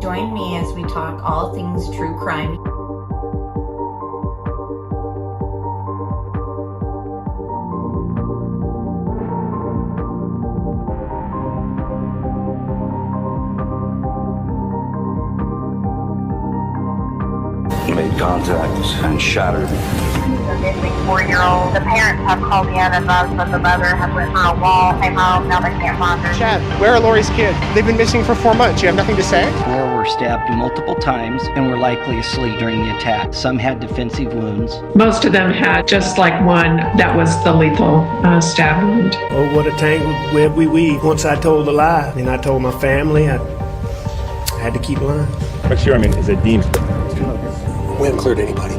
Join me as we talk all things true crime. Made contact and shattered. The missing 4-year-old. The parents have called in and the mother has went for a wall, came home, now they can't find her. Chad, where are Lori's kids? They've been missing for 4 months. You have nothing to say? 4 were stabbed multiple times and were likely asleep during the attack. Some had defensive wounds. Most of them had just like one that was the lethal stab wound. Oh, what a tangled web we weave. Once I told a lie, and I told my family, I had to keep lying. Procurement is a demon. We haven't cleared anybody.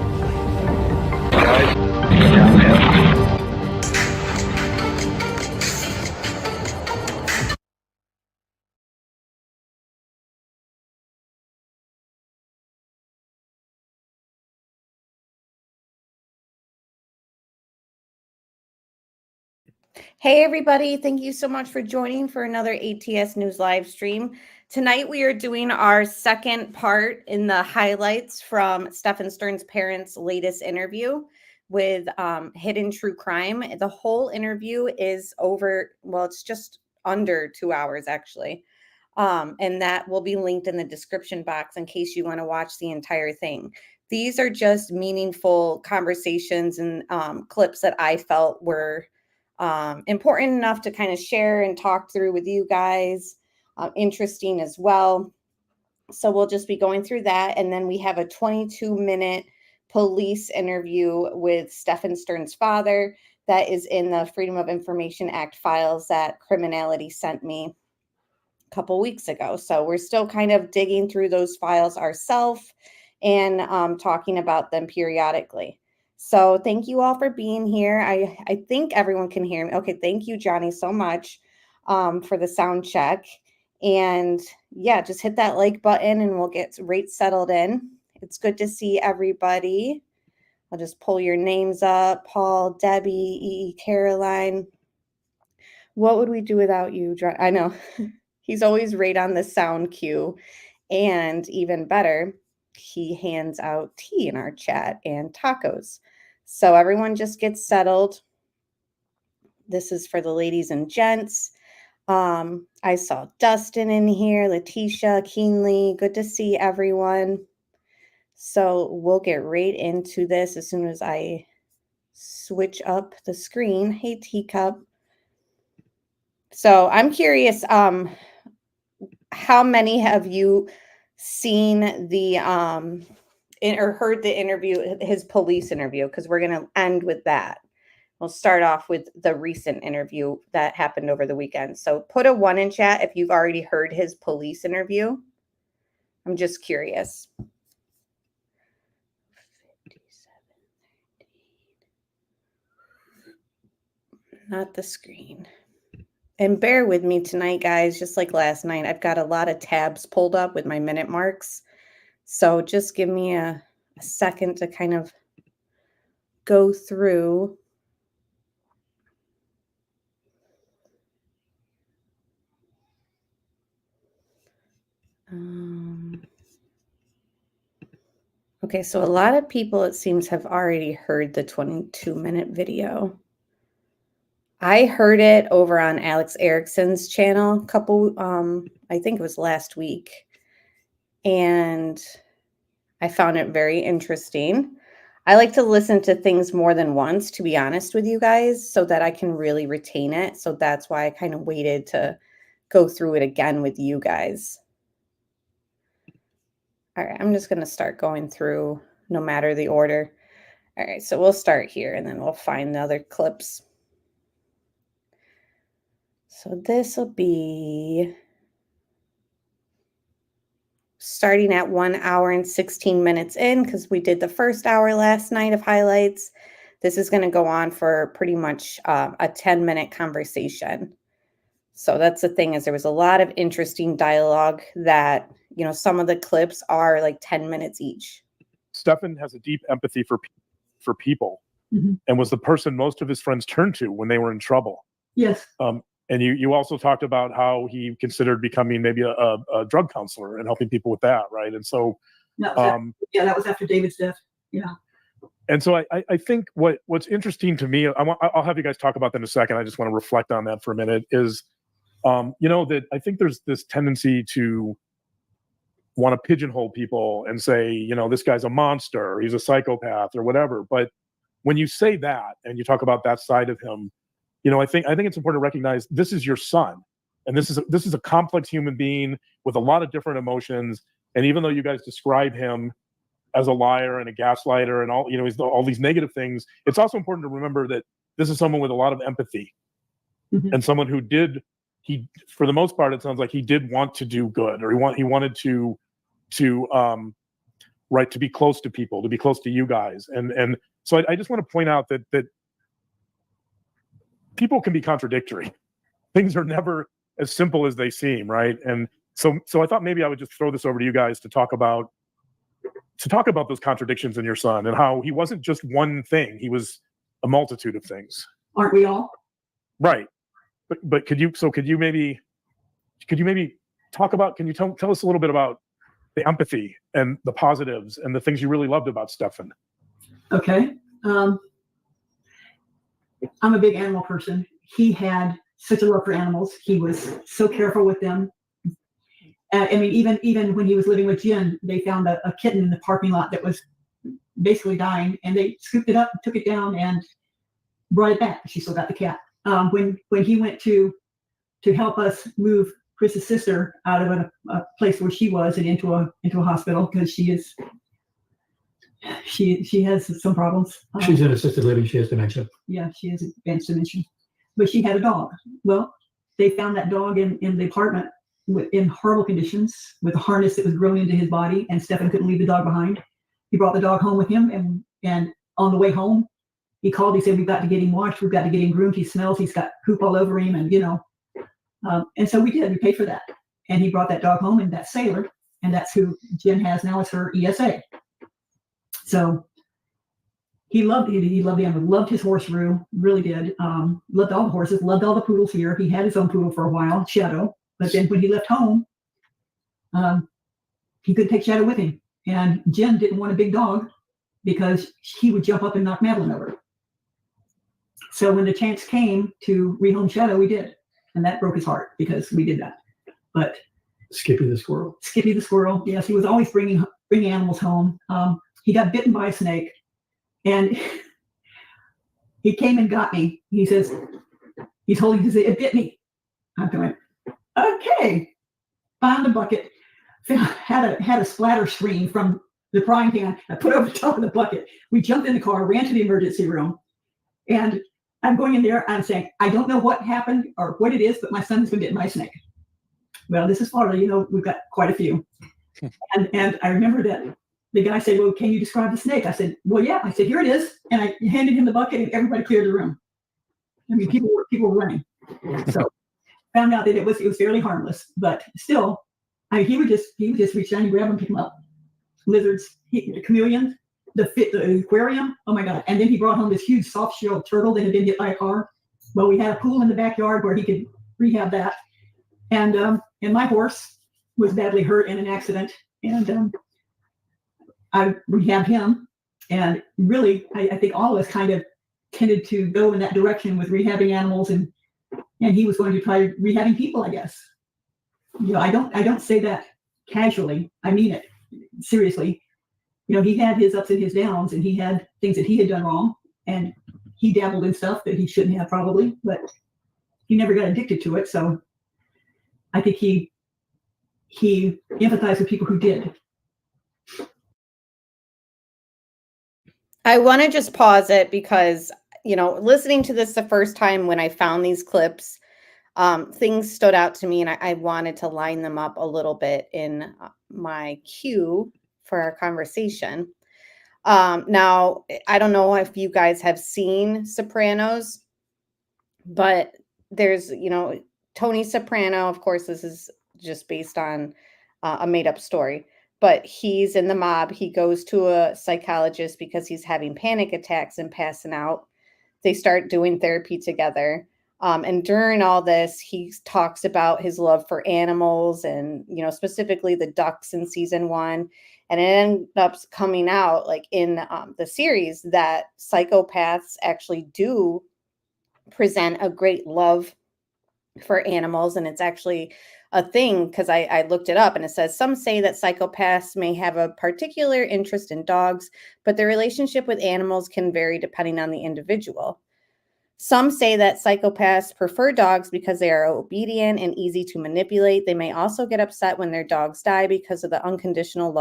Hey everybody, thank you so much for joining for another ATS News live stream. Tonight we are doing our second part in the highlights from Stephan Sterns' parents' latest interview with Hidden True Crime. The whole interview is over, well, it's just under 2 hours actually. And that will be linked in the description box in case you want to watch the entire thing. These are just meaningful conversations and clips that I felt were important enough to kind of share and talk through with you guys. Interesting as well. So we'll just be going through that. And then we have a 22-minute police interview with Stephan Sterns' father that is in the Freedom of Information Act files that Criminality sent me a couple weeks ago. So we're still kind of digging through those files ourselves and talking about them periodically. So thank you all for being here. I think everyone can hear me. Okay, thank you, Johnny, so much for the sound check. And yeah, just hit that like button and we'll get right settled in. It's good to see everybody. I'll just pull your names up. Paul, Debbie, E. Caroline. What would we do without you? I know. He's always right on the sound cue. And even better, he hands out tea in our chat and tacos. So everyone just gets settled. This is for the ladies and gents. I saw Dustin in here, Letitia, Keenly. Good to see everyone. So we'll get right into this as soon as I switch up the screen. Hey, Teacup. So I'm curious, how many have you seen the or heard the interview, his police interview? Because we're going to end with that. We'll start off with the recent interview that happened over the weekend. So put a 1 in chat if you've already heard his police interview. I'm just curious. 57, not the screen. And bear with me tonight, guys, just like last night. I've got a lot of tabs pulled up with my minute marks. So just give me a second to kind of go through. Okay, so a lot of people, it seems, have already heard the 22-minute video. I heard it over on Alex Erickson's channel I think it was last week. And I found it very interesting. I like to listen to things more than once, to be honest with you guys, so that I can really retain it. So that's why I kind of waited to go through it again with you guys. All right, I'm just going to start going through no matter the order. All right, so we'll start here and then we'll find the other clips. So this will be starting at 1 hour and 16 minutes in because we did the first hour last night of highlights. This is going to go on for pretty much a 10-minute conversation. So that's the thing, is there was a lot of interesting dialogue that, you know, some of the clips are like 10 minutes each. Stephan has a deep empathy for people and was the person most of his friends turned to when they were in trouble. Yes. And you also talked about how he considered becoming maybe a drug counselor and helping people with that, right? And so, that was after David's death. Yeah. And so I think what's interesting to me, I'll have you guys talk about that in a second. I just want to reflect on that for a minute. Is that I think there's this tendency to want to pigeonhole people and say, this guy's a monster, or he's a psychopath, or whatever. But when you say that and you talk about that side of him, I think it's important to recognize this is your son, and this is a complex human being with a lot of different emotions. And even though you guys describe him as a liar and a gaslighter and all, he's all these negative things, it's also important to remember that this is someone with a lot of empathy, and someone who for the most part, it sounds like he did want to do good, or he wanted to be close to people, to be close to you guys. And so I just want to point out that people can be contradictory. Things are never as simple as they seem, right? And so I thought maybe I would just throw this over to you guys to talk about those contradictions in your son, and how he wasn't just one thing. He was a multitude of things. Aren't we all? Right. But could you maybe talk about, can you tell us a little bit about the empathy and the positives and the things you really loved about Stephan? Okay. I'm a big animal person. He had such a love for animals. He was so careful with them. Even when he was living with Jen, they found a kitten in the parking lot that was basically dying, and they scooped it up, took it down, and brought it back. She still got the cat. When he went to help us move Chris's sister out of a place where she was and into a hospital, because she has some problems. She's in assisted living. She has dementia. Yeah, she has advanced dementia, but she had a dog. Well, they found that dog in the apartment in horrible conditions, with a harness that was grown into his body, and Stephan couldn't leave the dog behind. He brought the dog home with him, and on the way home, he called. He said, "We've got to get him washed. We've got to get him groomed. He smells. He's got poop all over him." And and so we did. We paid for that, and he brought that dog home, and that's Sailor, and that's who Jen has now as her ESA. So he loved the animal, loved his horse Rue, really did. Loved all the horses, loved all the poodles here. He had his own poodle for a while, Shadow. But then when he left home, he couldn't take Shadow with him. And Jen didn't want a big dog because he would jump up and knock Madeline over. So when the chance came to rehome Shadow, we did. And that broke his heart because we did that. But Skippy the squirrel, yes, he was always bringing animals home. He got bitten by a snake, and he came and got me. He says, he say, "It bit me." I'm going, okay. Found a bucket, had a splatter screen from the frying pan. I put over the top of the bucket. We jumped in the car, ran to the emergency room, and I'm going in there. I'm saying, I don't know what happened or what it is, but my son's been bitten by a snake. Well, this is Florida. We've got quite a few. And I remember that the guy said, "Well, can you describe the snake?" I said, "Well, yeah." I said, "Here it is." And I handed him the bucket, and everybody cleared the room. People were running. So found out that it was fairly harmless, but still, he would just reach down and grab them, pick them up. Lizards, the chameleons, the aquarium. Oh my God! And then he brought home this huge soft-shelled turtle that had been hit by a car. Well, we had a pool in the backyard where he could rehab that, and my horse was badly hurt in an accident, and I rehabbed him. And really, I think all of us kind of tended to go in that direction with rehabbing animals, and he was going to try rehabbing people, I guess. I don't say that casually. I mean it seriously. He had his ups and his downs, and he had things that he had done wrong, and he dabbled in stuff that he shouldn't have probably, but he never got addicted to it. So I think he empathized with people who did. I want to just pause it because, listening to this the first time when I found these clips, things stood out to me, and I wanted to line them up a little bit in my queue for our conversation. Now, I don't know if you guys have seen Sopranos, but there's, Tony Soprano, of course, this is just based on a made-up story. But he's in the mob. He goes to a psychologist because he's having panic attacks and passing out. They start doing therapy together. And during all this, he talks about his love for animals and, specifically the ducks in season 1. And it ended up coming out like in the series that psychopaths actually do present a great love for animals. And it's actually a thing because I looked it up and it says some say that psychopaths may have a particular interest in dogs, but their relationship with animals can vary depending on the individual. Some say that psychopaths prefer dogs because they are obedient and easy to manipulate. They may also get upset when their dogs die because of the unconditional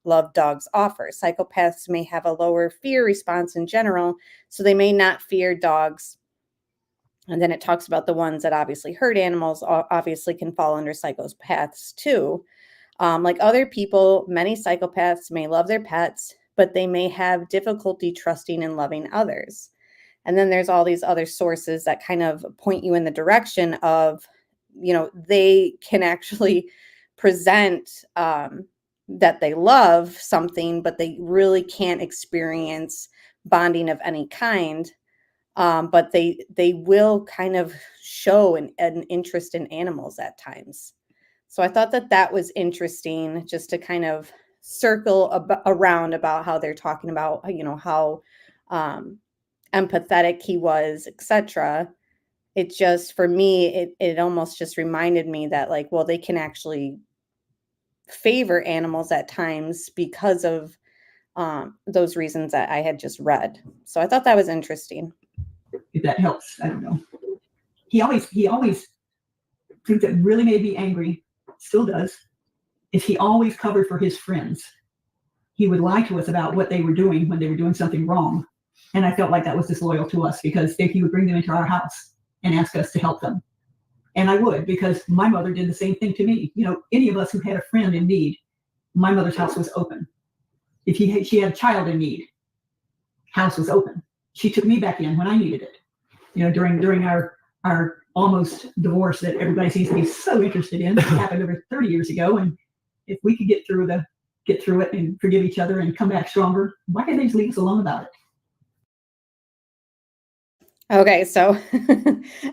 love dogs offer. Psychopaths may have a lower fear response in general, so they may not fear dogs. And then it talks about the ones that obviously hurt animals, obviously can fall under psychopaths too. Like other people, many psychopaths may love their pets, but they may have difficulty trusting and loving others. And then there's all these other sources that kind of point you in the direction of, they can actually present that they love something, but they really can't experience bonding of any kind. But they will kind of show an interest in animals at times. So I thought that was interesting, just to kind of circle around about how they're talking about, how empathetic he was, etc. It just, for me, it almost just reminded me that, like, well, they can actually favor animals at times because of those reasons that I had just read. So I thought that was interesting. If that helps, I don't know. He always things that really made me angry, still does, is he always covered for his friends. He would lie to us about what they were doing when they were doing something wrong. And I felt like that was disloyal to us, because he would bring them into our house and ask us to help them. And I would, because my mother did the same thing to me. Any of us who had a friend in need, my mother's house was open. If she had a child in need, house was open. She took me back in when I needed it. During our almost divorce that everybody seems to be so interested in, that happened over 30 years ago. And if we could get through it and forgive each other and come back stronger, why can't they just leave us alone about it? Okay, so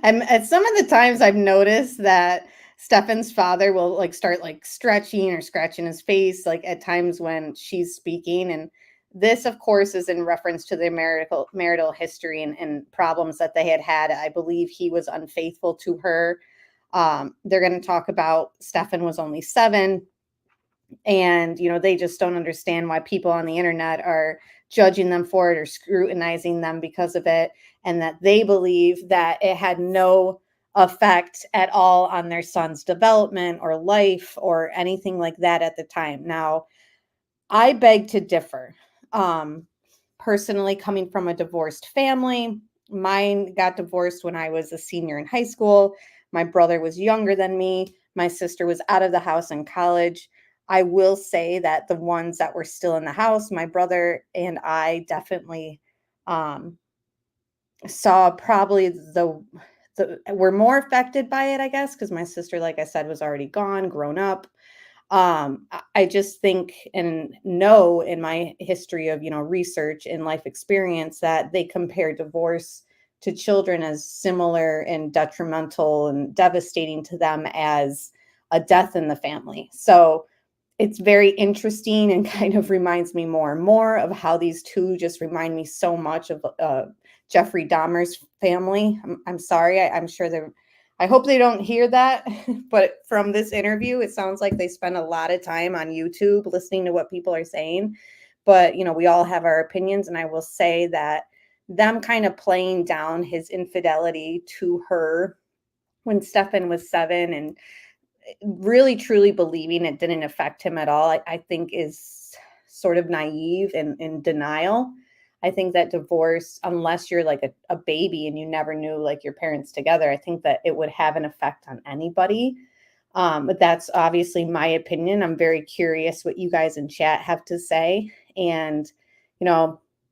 and at some of the times I've noticed that Stefan's father will like start like stretching or scratching his face, like at times when she's speaking. And this, of course, is in reference to their marital history and problems that they had. I believe he was unfaithful to her. They're going to talk about Stephan was only 7. And, they just don't understand why people on the internet are judging them for it or scrutinizing them because of it. And that they believe that it had no effect at all on their son's development or life or anything like that at the time. Now, I beg to differ. Personally, coming from a divorced family, mine got divorced when I was a senior in high school. My brother was younger than me. My sister was out of the house in college. I will say that the ones that were still in the house, my brother and I definitely saw probably were more affected by it, I guess, because my sister, like I said, was already gone, grown up. I just think and know in my history of, research and life experience that they compare divorce to children as similar and detrimental and devastating to them as a death in the family. So it's very interesting and kind of reminds me more and more of how these two just remind me so much of Jeffrey Dahmer's family. I'm sorry. I'm sure I hope they don't hear that. But from this interview, it sounds like they spend a lot of time on YouTube listening to what people are saying. But, we all have our opinions. And I will say that them kind of playing down his infidelity to her when Stephan was 7 and really truly believing it didn't affect him at all, I think is sort of naive and in denial. I think that divorce, unless you're like a baby and you never knew like your parents together, I think that it would have an effect on anybody. But that's obviously my opinion. I'm very curious what you guys in chat have to say. And,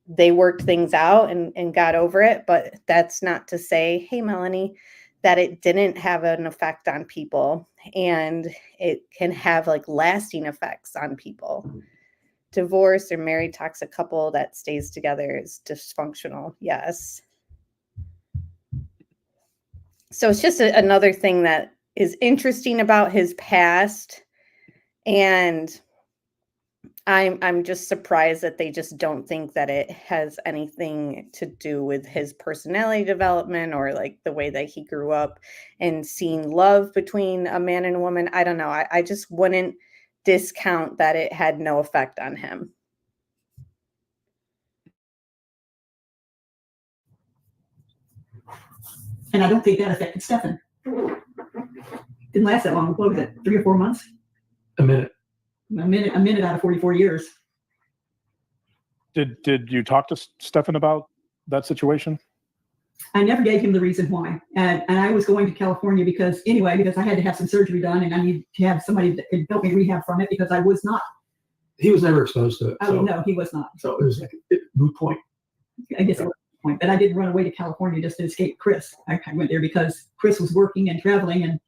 they worked things out and got over it. But that's not to say, hey, Melanie, that it didn't have an effect on people, and it can have like lasting effects on people. Divorced or married toxic couple that stays together is dysfunctional. Yes. So it's just another thing that is interesting about his past, and I'm just surprised that they just don't think that it has anything to do with his personality development or like the way that he grew up and seeing love between a man and a woman. I don't know. I just wouldn't discount that it had no effect on him. And I don't think that affected Stephan. Didn't last that long. What was it? 3 or 4 months? A minute. A minute out of 44 years. Did you talk to Stephan about that situation? I never gave him the reason why. And I was going to California because I had to have some surgery done and I needed to have somebody that could help me rehab from it because I was not. He was never exposed to it. Oh, no, he was not. So it was like a moot point. I guess it was a point. But I didn't run away to California just to escape Chris. I went there because Chris was working and traveling and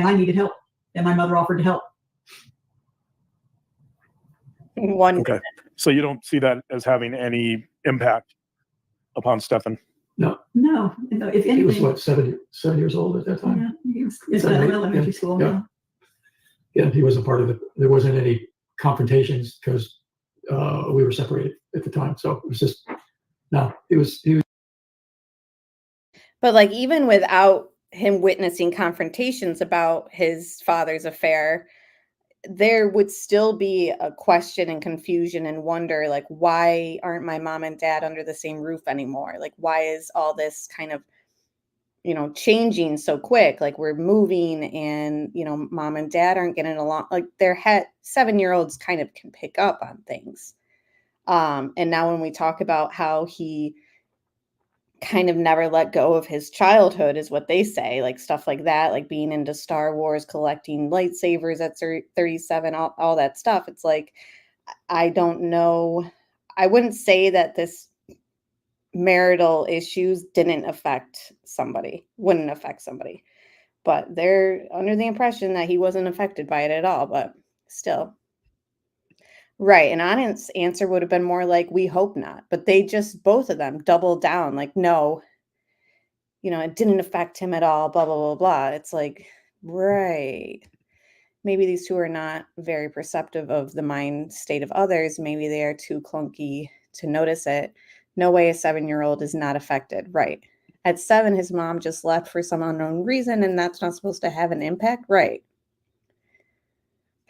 I needed help. And my mother offered to help. Okay. So you don't see that as having any impact upon Stephan? No. No. If anything, He was what, 7 years old at that time? Yeah, he was in elementary school. Yeah. Yeah, he wasn't part of it. There wasn't any confrontations because we were separated at the time. So it was just, no, he was. But like, even without him witnessing confrontations about his father's affair, there would still be a question and confusion and wonder, like, why aren't my mom and dad under the same roof anymore? Like, why is all this kind of, changing so quick? Like, we're moving and, mom and dad aren't getting along. Like, their 7-year-olds kind of can pick up on things. And now when we talk about how he kind of never let go of his childhood is what they say, like stuff like that, like being into Star Wars, collecting lightsabers at 37, all that stuff. It's like, I don't know. I wouldn't say that this marital issues wouldn't affect somebody, but they're under the impression that he wasn't affected by it at all, but still. Right. An honest answer would have been more like, we hope not. But they just, both of them doubled down like, no, it didn't affect him at all, blah, blah, blah, blah. It's like, right. Maybe these two are not very perceptive of the mind state of others. Maybe they are too clunky to notice it. No way a 7-year-old is not affected. Right. At 7, his mom just left for some unknown reason, and that's not supposed to have an impact. Right.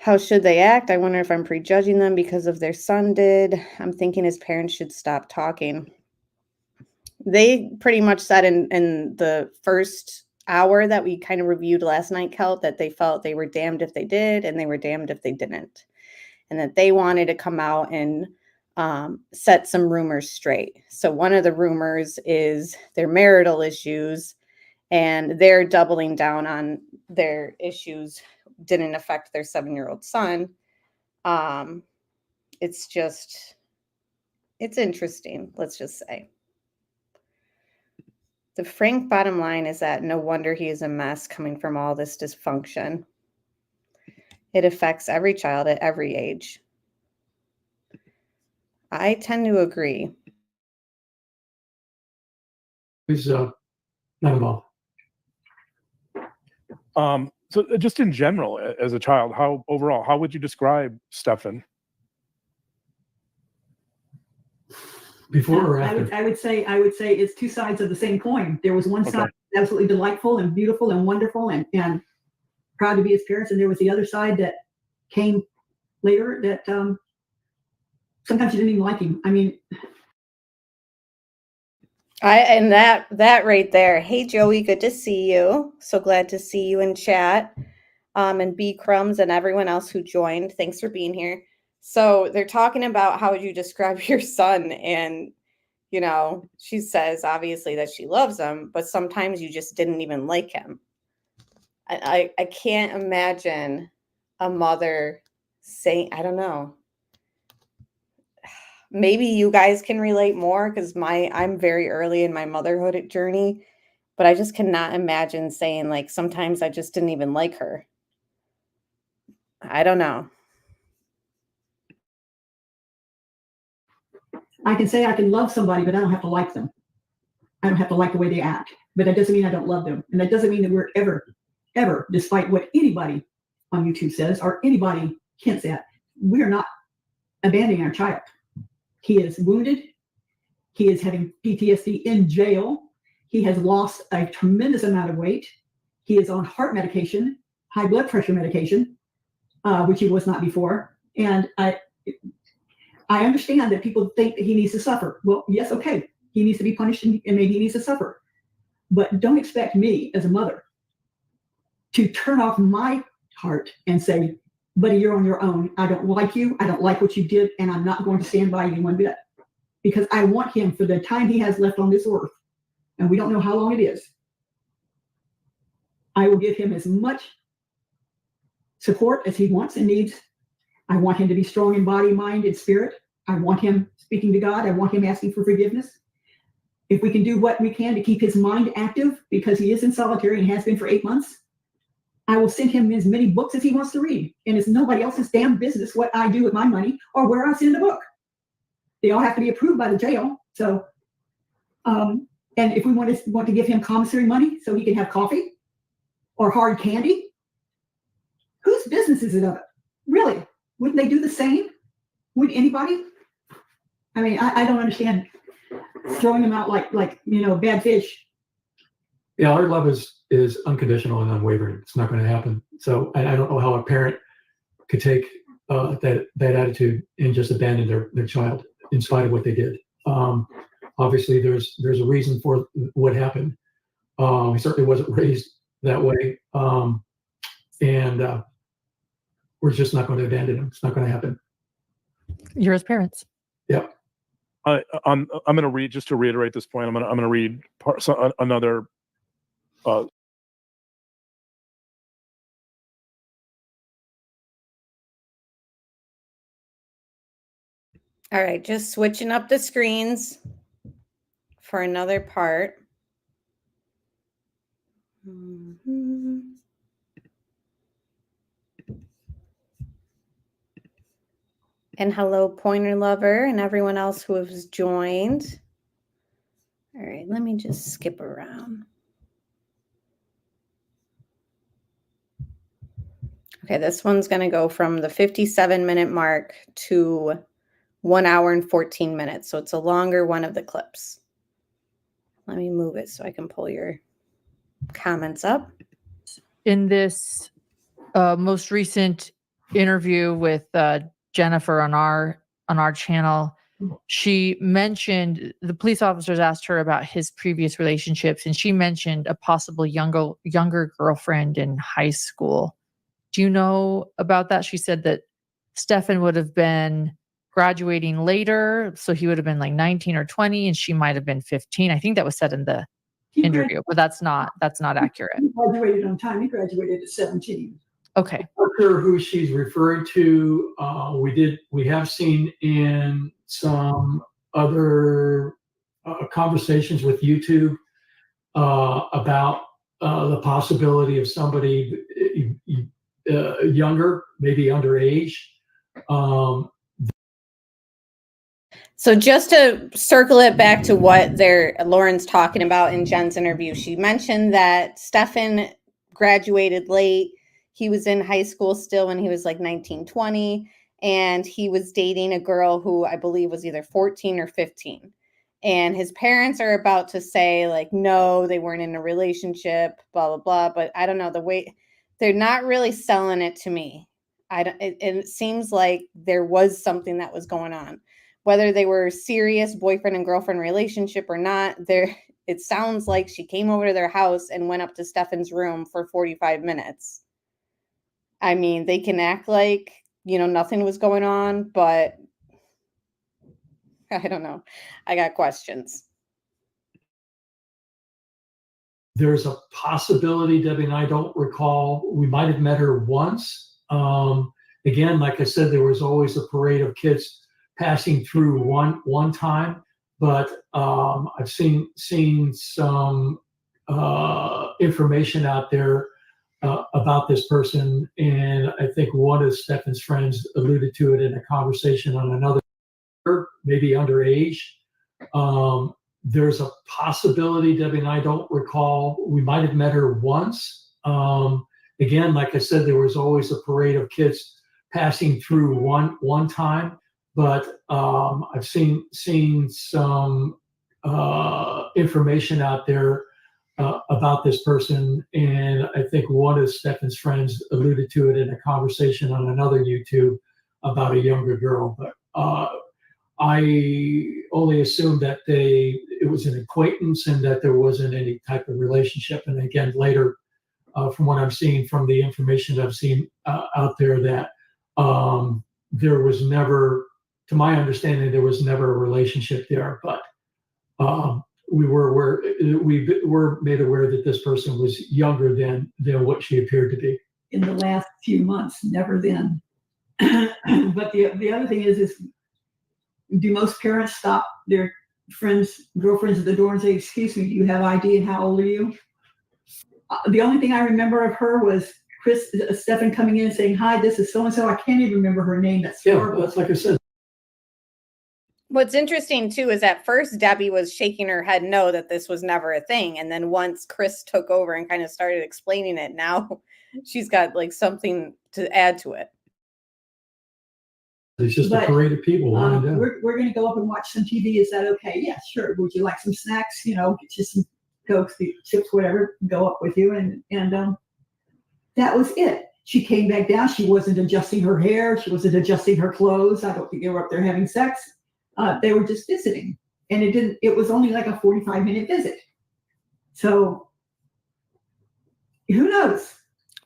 How should they act? I wonder if I'm prejudging them because of their son did. I'm thinking his parents should stop talking. They pretty much said in the first hour that we kind of reviewed last night, Kelt, that they felt they were damned if they did and they were damned if they didn't. And that they wanted to come out and set some rumors straight. So one of the rumors is their marital issues, and they're doubling down on their issues didn't affect their 7-year-old son. It's interesting, let's just say. The frank bottom line is that no wonder he is a mess coming from all this dysfunction. It affects every child at every age. I tend to agree. He's not involved. So just in general, as a child, how would you describe Stephan? Before or after? I would say it's two sides of the same coin. There was one side absolutely delightful and beautiful and wonderful and proud to be his parents, and there was the other side that came later that sometimes you didn't even like him. I mean, And that right there. Hey, Joey, good to see you. So glad to see you in chat. And B Crumbs and everyone else who joined. Thanks for being here. So they're talking about how would you describe your son? And, she says obviously that she loves him, but sometimes you just didn't even like him. I can't imagine a mother saying, I don't know. Maybe you guys can relate more because I'm very early in my motherhood journey, but I just cannot imagine saying like, sometimes I just didn't even like her. I don't know. I can say I can love somebody, but I don't have to like them. I don't have to like the way they act. but that doesn't mean I don't love them. And that doesn't mean that we're ever, despite what anybody on YouTube says or anybody hints at, we're not abandoning our child. He is wounded. He is having PTSD in jail. He has lost a tremendous amount of weight. He is on heart medication, high blood pressure medication, which he was not before. And I understand that people think that he needs to suffer. Well, yes, okay. He needs to be punished and maybe he needs to suffer. But don't expect me as a mother to turn off my heart and say, buddy, you're on your own. I don't like you. I don't like what you did. And I'm not going to stand by you one bit. Because I want him, for the time he has left on this earth, and we don't know how long it is, I will give him as much support as he wants and needs. I want him to be strong in body, mind, and spirit. I want him speaking to God. I want him asking for forgiveness. If we can do what we can to keep his mind active, because he is in solitary and has been for 8 months, I will send him as many books as he wants to read. And it's nobody else's damn business what I do with my money or where I send a book. They all have to be approved by the jail. So, and if we want to give him commissary money so he can have coffee or hard candy, whose business is it of it? Really? Wouldn't they do the same? Would anybody? I mean, I don't understand throwing them out like bad fish. Yeah, our love is unconditional and unwavering. It's not going to happen. So I don't know how a parent could take that attitude and just abandon their child in spite of what they did. Obviously, there's a reason for what happened. He certainly wasn't raised that way, and we're just not going to abandon him. It's not going to happen. You're his parents. Yep. I'm going to read, just to reiterate this point. I'm going to read another. All right, just switching up the screens for another part. Mm-hmm. And hello, Pointer Lover, and everyone else who has joined. All right, let me just skip around. Okay, this one's going to go from the 57-minute mark to 1 hour and 14 minutes. So it's a longer one of the clips. Let me move it so I can pull your comments up. In this most recent interview with Jennifer on our channel, she mentioned the police officers asked her about his previous relationships, and she mentioned a possible younger girlfriend in high school. Do you know about that? She said that Stephan would have been graduating later, so he would have been like 19 or 20, and she might have been 15. I think that was said in the interview, but that's not accurate. He graduated on time. He graduated at 17. Okay. I'm not sure who she's referring to. We have seen in some other conversations with YouTube about the possibility of somebody younger, maybe underage. So just to circle it back to what Lauren's talking about in Jen's interview, she mentioned that Stephan graduated late. He was in high school still when he was like 19, 20, and he was dating a girl who I believe was either 14 or 15. And his parents are about to say like, no, they weren't in a relationship, blah, blah, blah. But I don't know, the way they're not really selling it to me. It seems like there was something that was going on. Whether they were serious boyfriend and girlfriend relationship or not, it sounds like she came over to their house and went up to Stephan's room for 45 minutes. I mean, they can act like, nothing was going on, but I don't know. I got questions. There's a possibility, Debbie and I don't recall, we might have met her once. Again, like I said, there was always a parade of kids passing through one time, but I've seen some information out there about this person, and I think one of Stephan's friends alluded to it in a conversation on another, maybe underage. There's a possibility, Debbie and I don't recall, we might have met her once. Again, like I said, there was always a parade of kids passing through one time, but I've seen some information out there about this person, and I think one of Stephan's friends alluded to it in a conversation on another YouTube about a younger girl. But I only assumed that it was an acquaintance and that there wasn't any type of relationship. And again, later, from what I'm seeing from the information I've seen out there, that there was never, to my understanding, there was never a relationship there. But we were made aware that this person was younger than what she appeared to be. In the last few months, never then. But the other thing is do most parents stop their girlfriends at the door and say, "Excuse me, do you have ID and how old are you?" The only thing I remember of her was Stephan coming in and saying, "Hi, this is so-and-so." I can't even remember her name. That's horrible. That's like I said. What's interesting too is at first Debbie was shaking her head no, that this was never a thing. And then once Chris took over and kind of started explaining it, now she's got like something to add to it. It's just a parade of people. We're going to go up and watch some TV. Is that okay? Yeah, sure. Would you like some snacks? Get you some Cokes, chips, whatever, go up with you. And that was it. She came back down. She wasn't adjusting her hair. She wasn't adjusting her clothes. I don't think they were up there having sex. They were just visiting. And it was only like a 45-minute visit. So who knows?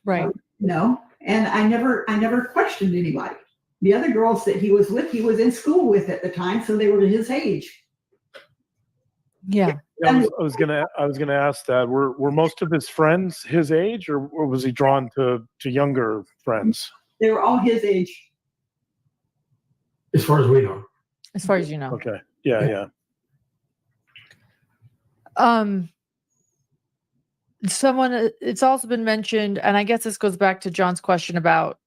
Right. And I never questioned anybody. The other girls that he was with, he was in school with at the time, so they were his age. Yeah. I was gonna ask that. Were most of his friends his age, or was he drawn to younger friends? They were all his age. As far as we know. As far as you know. Okay. Yeah. It's also been mentioned, and I guess this goes back to John's question about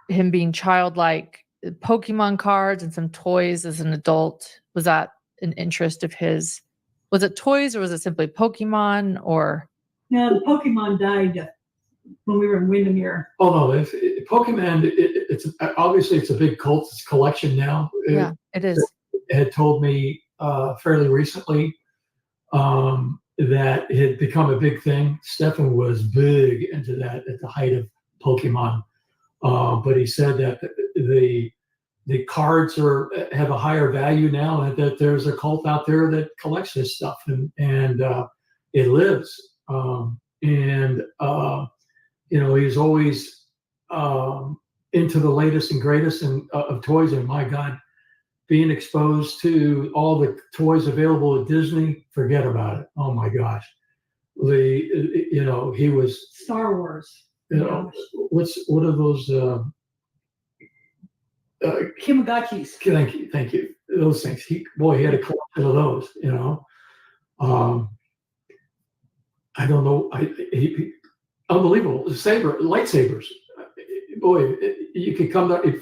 him being childlike, Pokemon cards and some toys as an adult. Was that an interest of his? Was it toys, or was it simply Pokemon? Or no, the Pokemon died when we were in Windermere. Oh no, Pokemon. It's obviously it's a big cult collection now. Yeah, it is. It had told me fairly recently that it had become a big thing. Stephan was big into that at the height of Pokemon, but he said that the cards have a higher value now, and that there's a cult out there that collects this stuff, and it lives. He's always into the latest and greatest of toys. And my God, being exposed to all the toys available at Disney, forget about it. Oh my gosh, he was Star Wars. What are those? Kimagachis. Thank you. Those things. He had a collection of those. I don't know. Unbelievable. Lightsabers. Boy, you could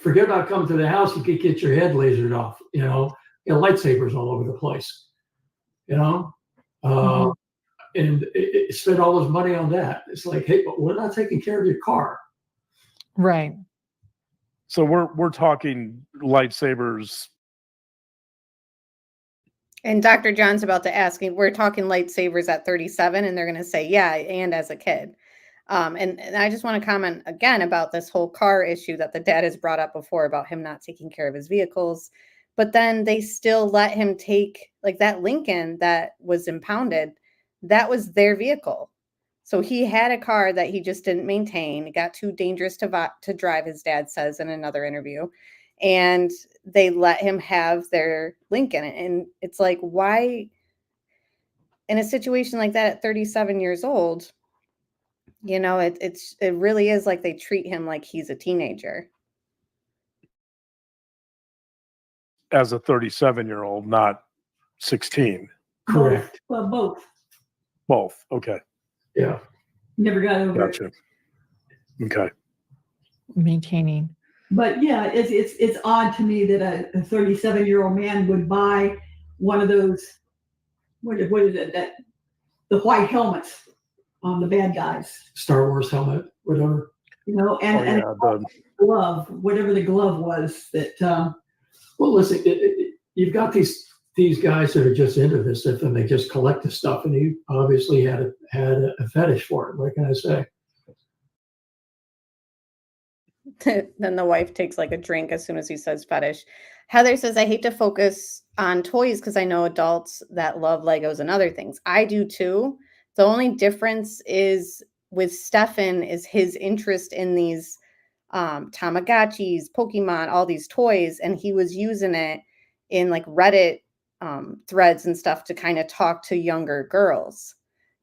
forget about coming to the house. You could get your head lasered off. Lightsabers all over the place. And spend all this money on that. It's like, hey, but we're not taking care of your car. Right. So we're talking lightsabers. And Dr. John's about to ask me, we're talking lightsabers at 37, and they're going to say, yeah, and as a kid. And I just want to comment again about this whole car issue that the dad has brought up before about him not taking care of his vehicles. But then they still let him take, like, that Lincoln that was impounded, that was their vehicle. So he had a car that he just didn't maintain. It got too dangerous to drive, his dad says in another interview. And they let him have their Lincoln. And it's like, why, in a situation like that at 37 years old, it really is like they treat him like he's a teenager. As a 37-year-old, not 16. Correct. Well, both. Both. Okay. Yeah. Never got over Gotcha. Okay. Maintaining. But yeah, it's odd to me that a 37-year-old man would buy one of those what is it, that the white helmets on the bad guys, Star Wars helmet, whatever. you know, and glove, whatever the glove was that. Well, listen, you've got these guys that are just into this stuff and they just collect the stuff, and he obviously had a fetish for it. What can I say? Then the wife takes like a drink as soon as he says fetish. Heather says, I hate to focus on toys because I know adults that love Legos and other things. I do too. The only difference is with Stephan is his interest in these Tamagotchis, Pokemon, all these toys, and he was using it in like Reddit threads and stuff to kind of talk to younger girls.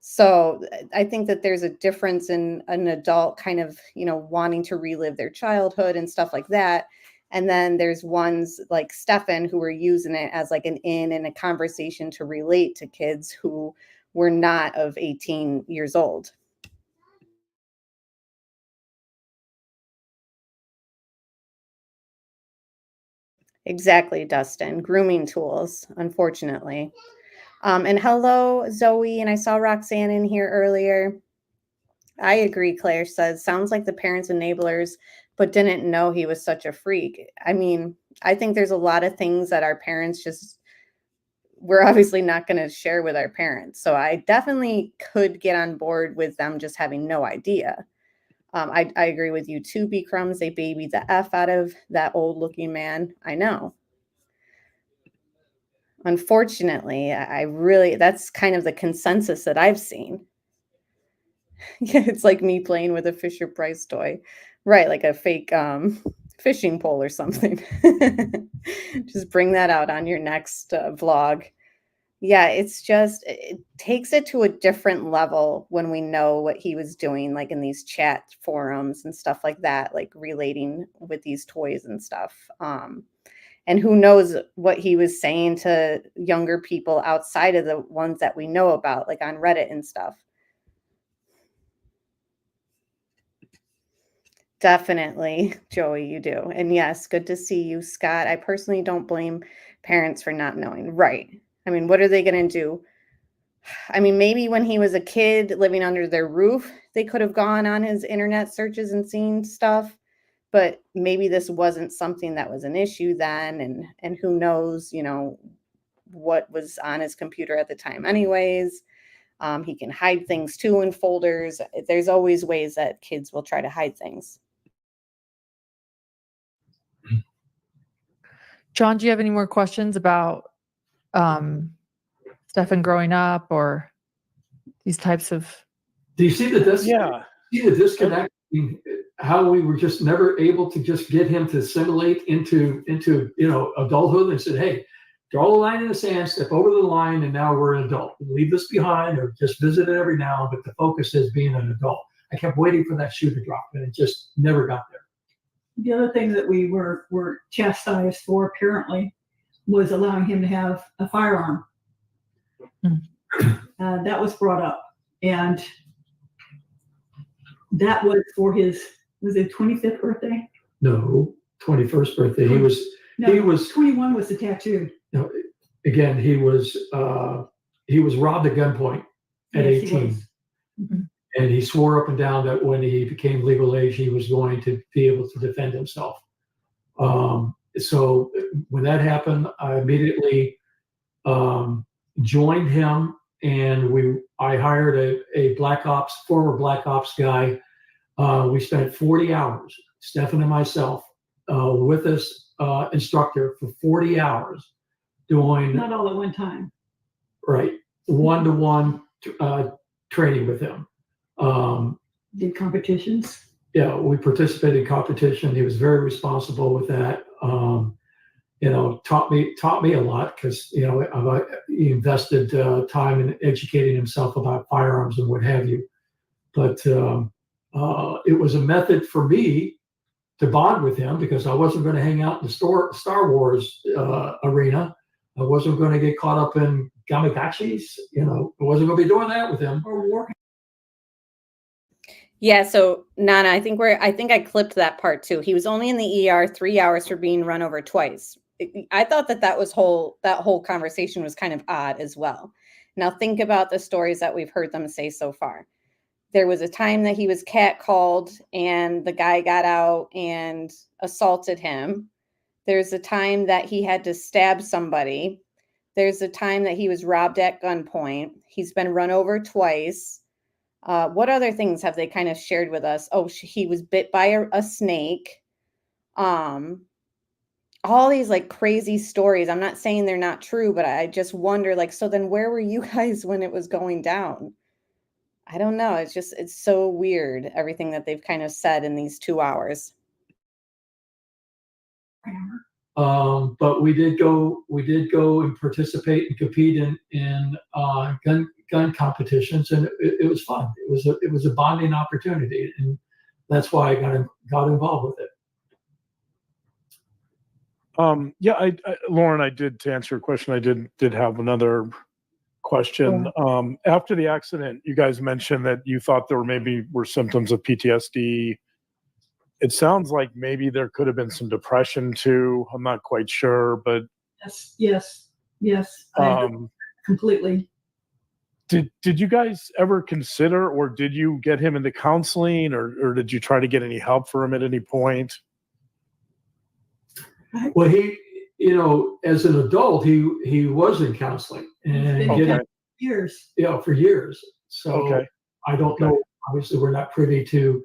So I think that there's a difference in an adult kind of, you know, wanting to relive their childhood and stuff like that. And then there's ones like Stephan who were using it as like an in and a conversation to relate to kids who were not of 18 years old. Exactly, Dustin. Grooming tools, unfortunately. And hello, Zoe. And I saw Roxanne in here earlier. I agree, Claire says. Sounds like the parents' enablers, but didn't know he was such a freak. I mean, I think there's a lot of things that our parents just, we're obviously not going to share with our parents. So I definitely could get on board with them just having no idea. I agree with you too, B Crumbs. They babied the F out of that old looking man. I know. Unfortunately, that's kind of the consensus that I've seen. Yeah, it's like me playing with a Fisher Price toy. Right, like a fake fishing pole or something. Just bring that out on your next vlog. Yeah, it's just, it takes it to a different level when we know what he was doing, like in these chat forums and stuff like that, like relating with these toys and stuff. And who knows what he was saying to younger people outside of the ones that we know about, like on Reddit and stuff. Definitely, Joey, you do. And yes, good to see you, Scott. I personally don't blame parents for not knowing. Right. I mean, what are they going to do? I mean, maybe when he was a kid living under their roof, they could have gone on his internet searches and seen stuff. But maybe this wasn't something that was an issue then. And who knows, you know, what was on his computer at the time anyways. He can hide things too in folders. There's always ways that kids will try to hide things. John, do you have any more questions about Stephan growing up or these types of? Do you see the Yeah. See the disconnect? How we were just never able to just get him to assimilate into you know, adulthood, and said, hey, draw the line in the sand, step over the line, and now we're an adult. Leave this behind, or just visit it every now, but the focus is being an adult. I kept waiting for that shoe to drop, and it just never got there. The other thing that we were chastised for, apparently, was allowing him to have a firearm. That was brought up, and that was for his, was it 25th birthday? No, 21st birthday. He was 21 was the tattoo. No, again, he was robbed at gunpoint at 18. And he swore up and down that when he became legal age, he was going to be able to defend himself. So when that happened, I immediately joined him, and I hired a former Black Ops guy. We spent 40 hours, Stephan and myself, with this instructor for 40 hours doing. Not all at one time. Right. One-to-one training with him. Did competitions? Yeah, we participated in competition. He was very responsible with that. You know, taught me a lot, because, you know, he invested time in educating himself about firearms and what have you. But it was a method for me to bond with him, because I wasn't going to hang out in the Star Wars arena. I wasn't going to get caught up in Tamagotchis. You know, I wasn't going to be doing that with him. Or war. Yeah, so Nana, I think I clipped that part too. He was only in the ER 3 hours for being run over twice. I thought that whole conversation was kind of odd as well. Now think about the stories that we've heard them say so far. There was a time that he was catcalled and the guy got out and assaulted him. There's a time that he had to stab somebody. There's a time that he was robbed at gunpoint. He's been run over twice. What other things have they kind of shared with us? Oh, he was bit by a snake. All these like crazy stories. I'm not saying they're not true, but I just wonder, like, so then where were you guys when it was going down? I don't know. It's so weird, everything that they've kind of said in these 2 hours. But we did go and participate and compete in gun competitions, and it was fun. It was a bonding opportunity, and that's why I got involved with it. Yeah, Lauren, I did, to answer your question, I did have another question. After the accident, you guys mentioned that you thought there were symptoms of PTSD. It sounds like maybe there could have been some depression too. I'm not quite sure, but yes, completely. Did you guys ever consider, or did you get him into counseling, or did you try to get any help for him at any point? Well, he, as an adult, he was in counseling and years. Yeah, for years. So I don't know. Obviously, we're not privy to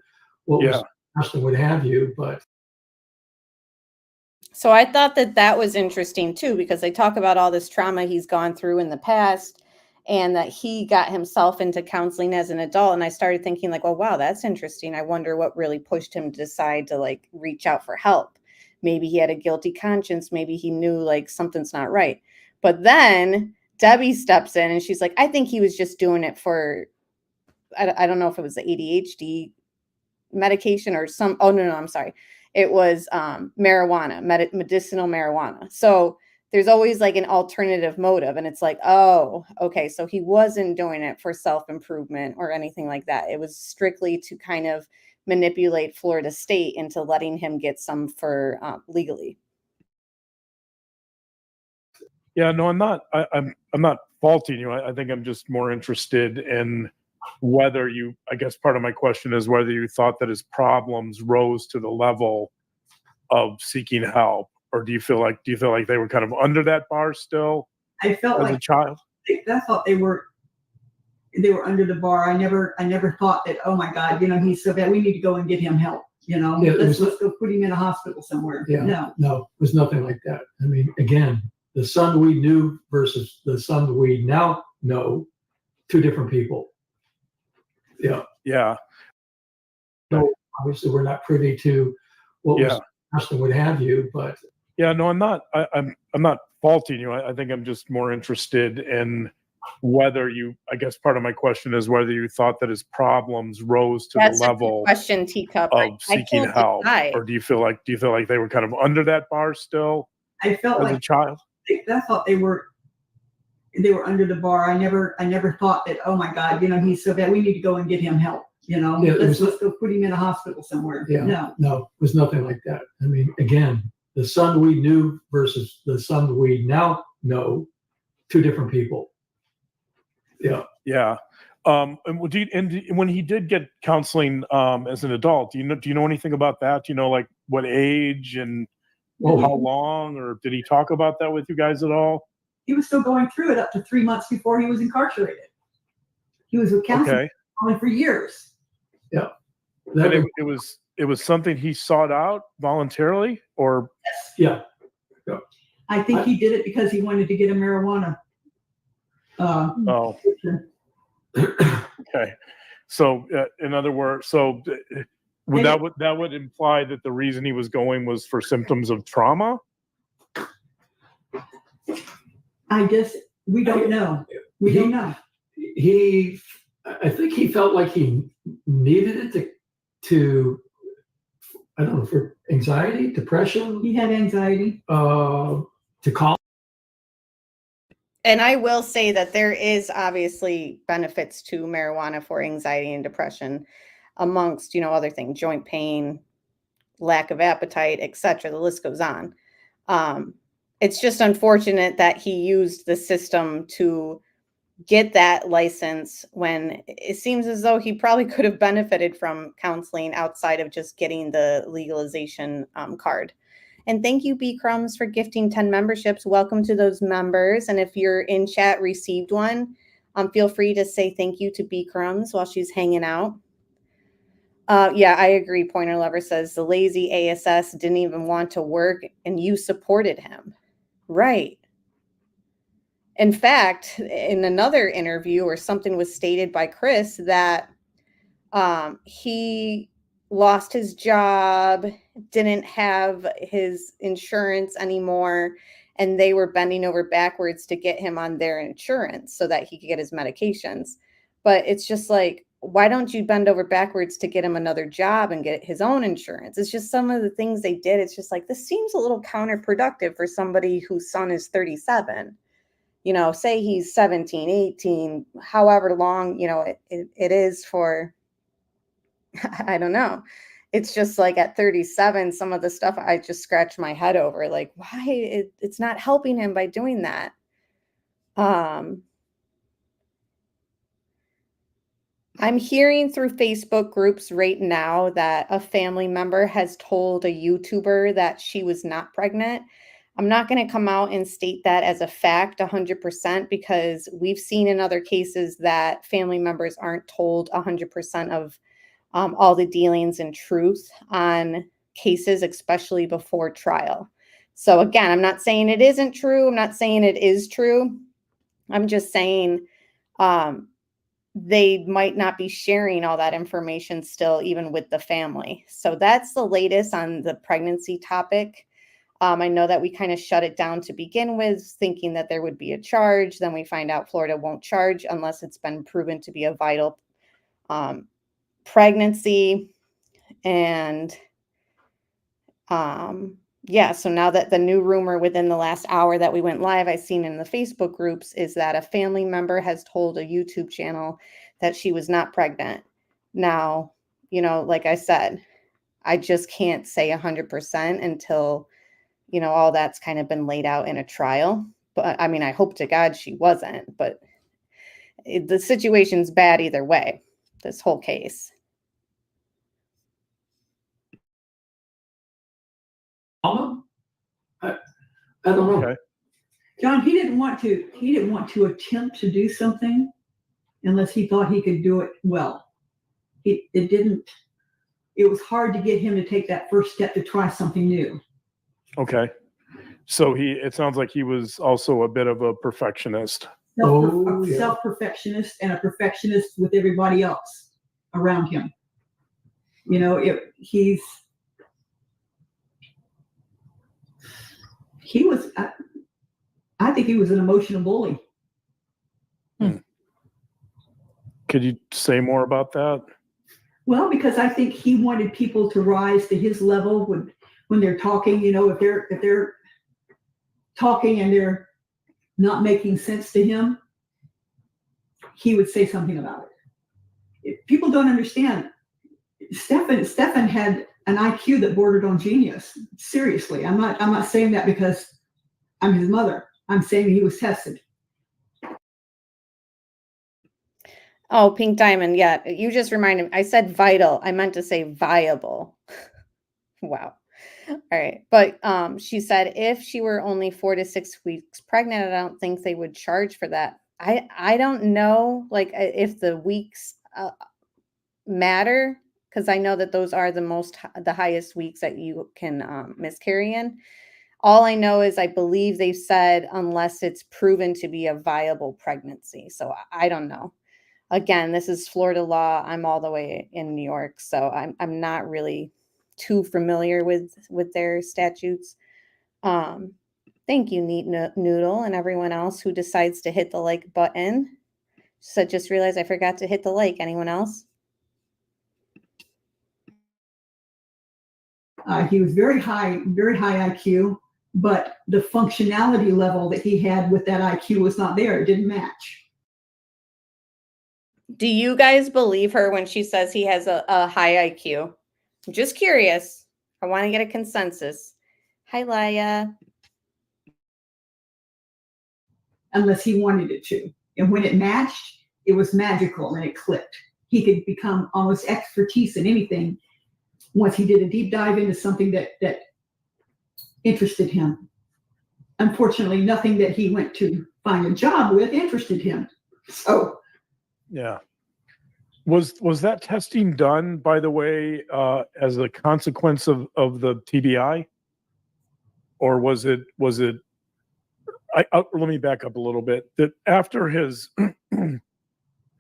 what was discussed and what have you, but. So I thought that was interesting too, because they talk about all this trauma he's gone through in the past, and that he got himself into counseling as an adult. And I started thinking like, oh, wow, that's interesting. I wonder what really pushed him to decide to like reach out for help. Maybe he had a guilty conscience. Maybe he knew like something's not right. But then Debbie steps in and she's like, I think he was just doing it for, I don't know if it was the ADHD medication or oh, no, I'm sorry. It was marijuana, medicinal marijuana. So there's always like an alternative motive. And it's like, oh, okay. So he wasn't doing it for self-improvement or anything like that. It was strictly to kind of manipulate Florida State into letting him get some for legally. Yeah, no, I'm not. I'm not faulting you. I think I'm just more interested in whether you. I guess part of my question is whether you thought that his problems rose to the level of seeking help, or do you feel like they were kind of under that bar still? I felt as like a child. I thought they were under the bar. I never thought that, oh my God, he's so bad, we need to go and get him help. Let's go put him in a hospital somewhere. Yeah, no, it was nothing like that. I mean, again, the son we knew versus the son we now know, two different people. Yeah. So obviously, we're not privy to what was discussed and what have you, but. Yeah, no, I'm not. I'm not faulting you. I think I'm just more interested in whether you. I guess part of my question is whether you thought that his problems rose to the level question, Teacup, of seeking help, or do you feel like they were kind of under that bar still? I felt as like a child. I thought they were under the bar. I never thought that, oh my God, he's so bad, we need to go and get him help. Let's go put him in a hospital somewhere. No, it was nothing like that. I mean, again, the son we knew versus the son we now know, two different people. Yeah. And when he did get counseling as an adult, do you know anything about that? Do you know like what age and how long, or did he talk about that with you guys at all? He was still going through it up to 3 months before he was incarcerated. He was with counseling for years. Yeah. And it was something he sought out voluntarily, or? Yeah. I think he did it because he wanted to get a marijuana. Okay. So in other words, that would imply that the reason he was going was for symptoms of trauma? I guess we don't know. We don't know. I think he felt like he needed it to I don't know, for anxiety, depression. He had anxiety. To calm. And I will say that there is obviously benefits to marijuana for anxiety and depression, amongst, other things, joint pain, lack of appetite, etc. The list goes on. It's just unfortunate that he used the system to get that license when it seems as though he probably could have benefited from counseling outside of just getting the legalization card. And thank you, B Crumbs, for gifting 10 memberships. Welcome to those members. And if you're in chat, received one, feel free to say thank you to B Crumbs while she's hanging out. Yeah, I agree. Pointer Lover says the lazy ASS didn't even want to work and you supported him. Right. In fact, in another interview or something was stated by Chris that he lost his job, didn't have his insurance anymore, and they were bending over backwards to get him on their insurance so that he could get his medications. But it's just like, why don't you bend over backwards to get him another job and get his own insurance? It's just some of the things they did. It's just like, this seems a little counterproductive for somebody whose son is 37. You know, say he's 17, 18, however long, you know, it is for, I don't know. It's just like at 37, some of the stuff I just scratched my head over, like why it's not helping him by doing that. I'm hearing through Facebook groups right now that a family member has told a YouTuber that she was not pregnant. I'm not going to come out and state that as a fact 100% because we've seen in other cases that family members aren't told 100% of all the dealings and truth on cases, especially before trial. So again, I'm not saying it isn't true. I'm not saying it is true. I'm just saying they might not be sharing all that information still, even with the family. So that's the latest on the pregnancy topic. I know that we kind of shut it down to begin with, thinking that there would be a charge. Then we find out Florida won't charge unless it's been proven to be a vital pregnancy. And yeah, so now that the new rumor within the last hour that we went live, I've seen in the Facebook groups is that a family member has told a YouTube channel that she was not pregnant. Now, you know, like I said, I just can't say 100% until, you know, all that's kind of been laid out in a trial. But I mean, I hope to God she wasn't, but the situation's bad either way, this whole case. I don't know. Okay. John, he didn't want to attempt to do something unless he thought he could do it well. It was hard to get him to take that first step to try something new. Okay. So it sounds like he was also a bit of a perfectionist. Self-perfectionist and a perfectionist with everybody else around him. You know, I think he was an emotional bully. Could you say more about that? Well, because I think he wanted people to rise to his level when they're talking. You know, if they're talking and they're not making sense to him, he would say something about it. People don't understand. Stephan had an IQ that bordered on genius. Seriously, I'm not saying that because I'm his mother. I'm saying he was tested. Oh, Pink Diamond. Yeah, you just reminded me. I said vital. I meant to say viable. Wow. All right. But she said if she were only 4 to 6 weeks pregnant, I don't think they would charge for that. I don't know, like, if the weeks matter, because I know that those are the highest weeks that you can miscarry in. All I know is I believe they've said unless it's proven to be a viable pregnancy. So I don't know. Again, this is Florida law. I'm all the way in New York, so I'm not really too familiar with their statutes. Thank you, Neat Noodle, and everyone else who decides to hit the like button. So just realized I forgot to hit the like. Anyone else? He was very high IQ, but the functionality level that he had with that IQ was not there. It didn't match. Do you guys believe her when she says he has a high IQ? I'm just curious. I want to get a consensus. Hi, Laia. Unless he wanted it to. And when it matched, it was magical and it clicked. He could become almost expertise in anything once he did a deep dive into something that interested him. Unfortunately, nothing that he went to find a job with interested him. So, yeah. Was that testing done, by the way, as a consequence of the TBI, or was it? Let me back up a little bit. That after his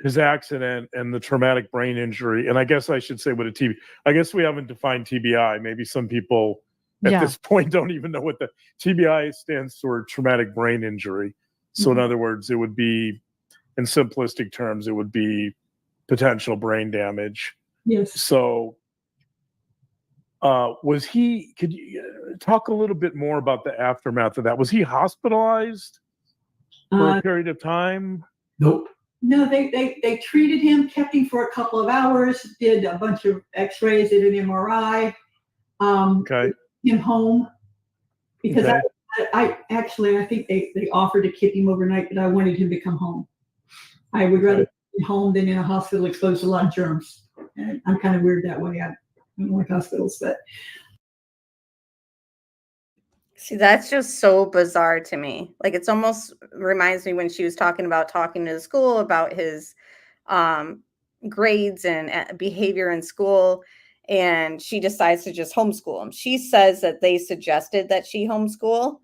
his accident and the traumatic brain injury, and I guess I should say what a TBI. I guess we haven't defined TBI. Maybe some people at this point don't even know what the TBI stands for, traumatic brain injury. So in other words, it would be, in simplistic terms, it would be potential brain damage. yes. So could you talk a little bit more about the aftermath of that? Was he hospitalized for a period of time? Nope. No, they treated him, kept him for a couple of hours, did a bunch of x-rays, did an MRI, Okay. him home. Because Okay. I think they offered to keep him overnight, but I wanted him to come home. I would rather be home than in a hospital exposed to a lot of germs. And I'm kind of weird that way. I don't like hospitals, but. See, that's just so bizarre to me. Like, it's almost reminds me when she was talking to the school about his grades and behavior in school, and she decides to just homeschool him. She says that they suggested that she homeschool,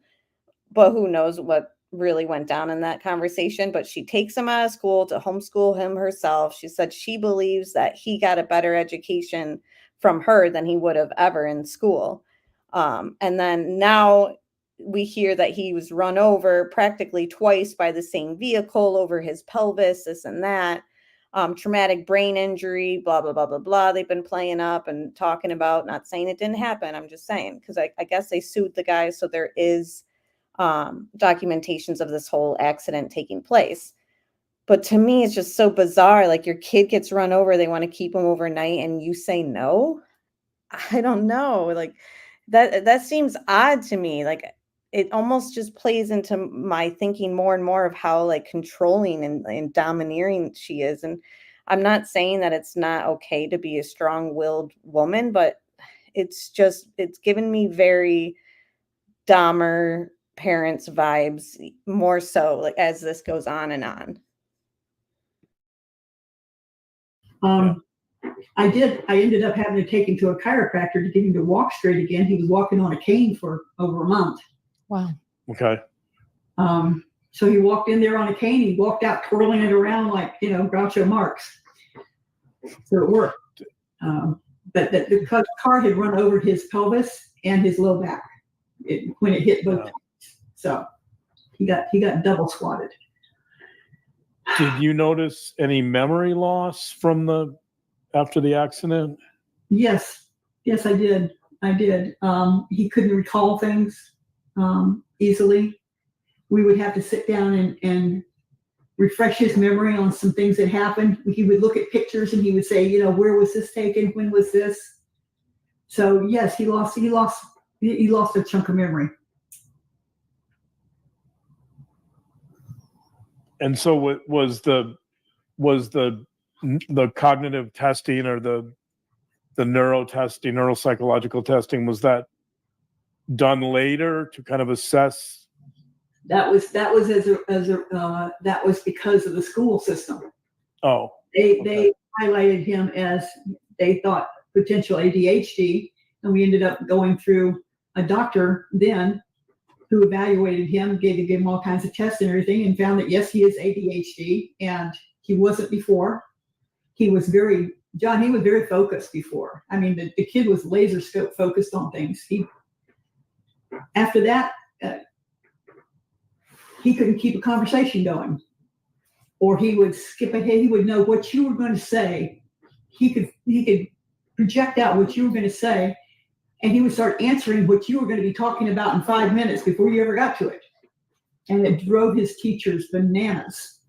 but who knows what really went down in that conversation. But she takes him out of school to homeschool him herself. She said she believes that he got a better education from her than he would have ever in school. And then now we hear that he was run over practically twice by the same vehicle over his pelvis, this and that. Traumatic brain injury, blah, blah, blah, blah, blah. They've been playing up and talking about, not saying it didn't happen. I'm just saying, because I guess they sued the guy. So there is documentations of this whole accident taking place. But to me, it's just so bizarre. Like, your kid gets run over, they want to keep him overnight, and you say no. I don't know. Like, that seems odd to me. Like, it almost just plays into my thinking more and more of how, like, controlling and domineering she is. And I'm not saying that it's not okay to be a strong-willed woman, but it's given me very Dahmer parents vibes, more so, like, as this goes on and on. I ended up having to take him to a chiropractor to get him to walk straight again. He was walking on a cane for over a month. Wow. Okay. So he walked in there on a cane. He walked out twirling it around like, Groucho Marx. So it worked. But the car had run over his pelvis and his low back when it hit both times. So he got double squatted. Did you notice any memory loss from after the accident? Yes, I did. He couldn't recall things easily. We would have to sit down and refresh his memory on some things that happened. He would look at pictures and he would say, where was this taken? When was this? So yes, he lost a chunk of memory. And so what was the cognitive testing or the neuropsychological testing, was that done later to kind of assess? That was that was because of the school system. Oh, they highlighted him as, they thought, potential ADHD, and we ended up going through a doctor then who evaluated him, gave him all kinds of tests and everything, and found that yes, he is ADHD, and he wasn't before. He was very focused before. I mean, the kid was laser scope focused on things. After that, he couldn't keep a conversation going, or he would skip ahead. He would know what you were going to say. He could project out what you were going to say, and he would start answering what you were going to be talking about in 5 minutes before you ever got to it. And it drove his teachers bananas.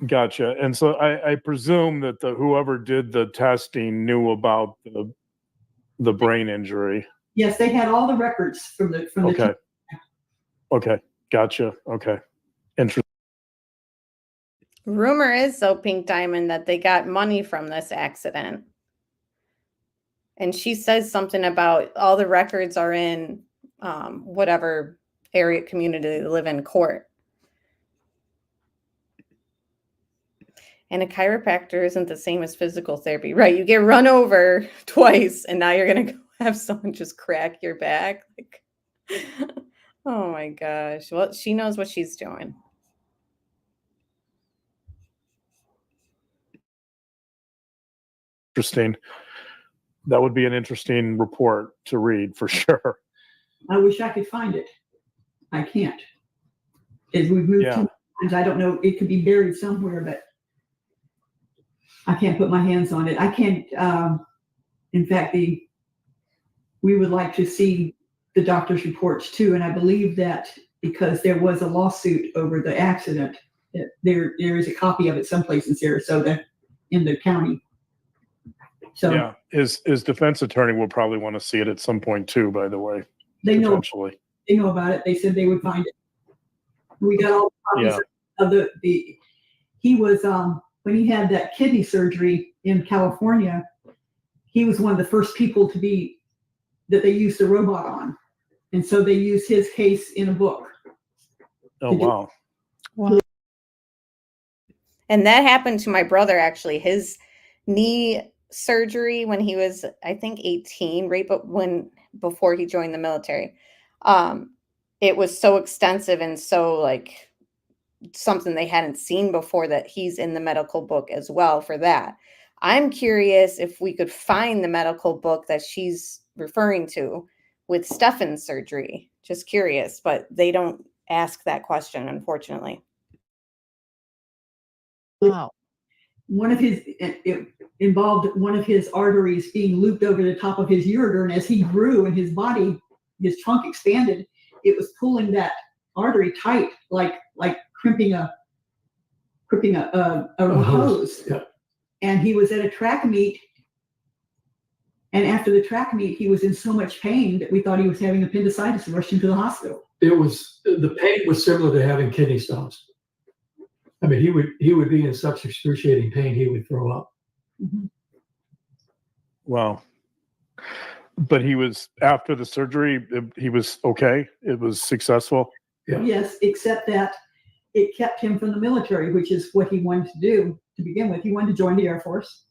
Gotcha. And so I presume that whoever did the testing knew about the brain injury. Yes, they had all the records from the Okay. Okay. Gotcha. Okay. Interesting. Rumor is, though, Pink Diamond, that they got money from this accident. And she says something about all the records are in whatever area community they live in court. And a chiropractor isn't the same as physical therapy, right? You get run over twice and now you're going to go have someone just crack your back. Like, oh my gosh. Well, she knows what she's doing. Interesting. That would be an interesting report to read for sure. I wish I could find it. I can't. As we've moved too many times, I don't know. It could be buried somewhere, but I can't put my hands on it. I can't. In fact, we would like to see the doctor's reports too, and I believe that because there was a lawsuit over the accident, that there is a copy of it someplace in Sarasota, in the county. So yeah, his defense attorney will probably want to see it at some point too. By the way, they know about it. They said they would find it. We got all the copies of the. He was when he had that kidney surgery in California. He was one of the first people that they used the robot on, and so they used his case in a book. Oh wow! Wow. And that happened to my brother actually. His knee surgery when he was, I think, 18, right? But before he joined the military, it was so extensive and so like something they hadn't seen before that he's in the medical book as well for that. I'm curious if we could find the medical book that she's referring to with Stephan's surgery. Just curious, but they don't ask that question, unfortunately. Wow. One of it involved one of his arteries being looped over the top of his ureter, and as he grew and his trunk expanded, it was pulling that artery tight, like crimping a hose. Yeah. And he was at a track meet, and after the track meet, he was in so much pain that we thought he was having appendicitis and rushed him to the hospital. The pain was similar to having kidney stones. I mean, he would be in such excruciating pain, he would throw up. Mm-hmm. Wow. But he was, after the surgery, he was okay? It was successful? Yeah. Yes, except that it kept him from the military, which is what he wanted to do to begin with. He wanted to join the Air Force.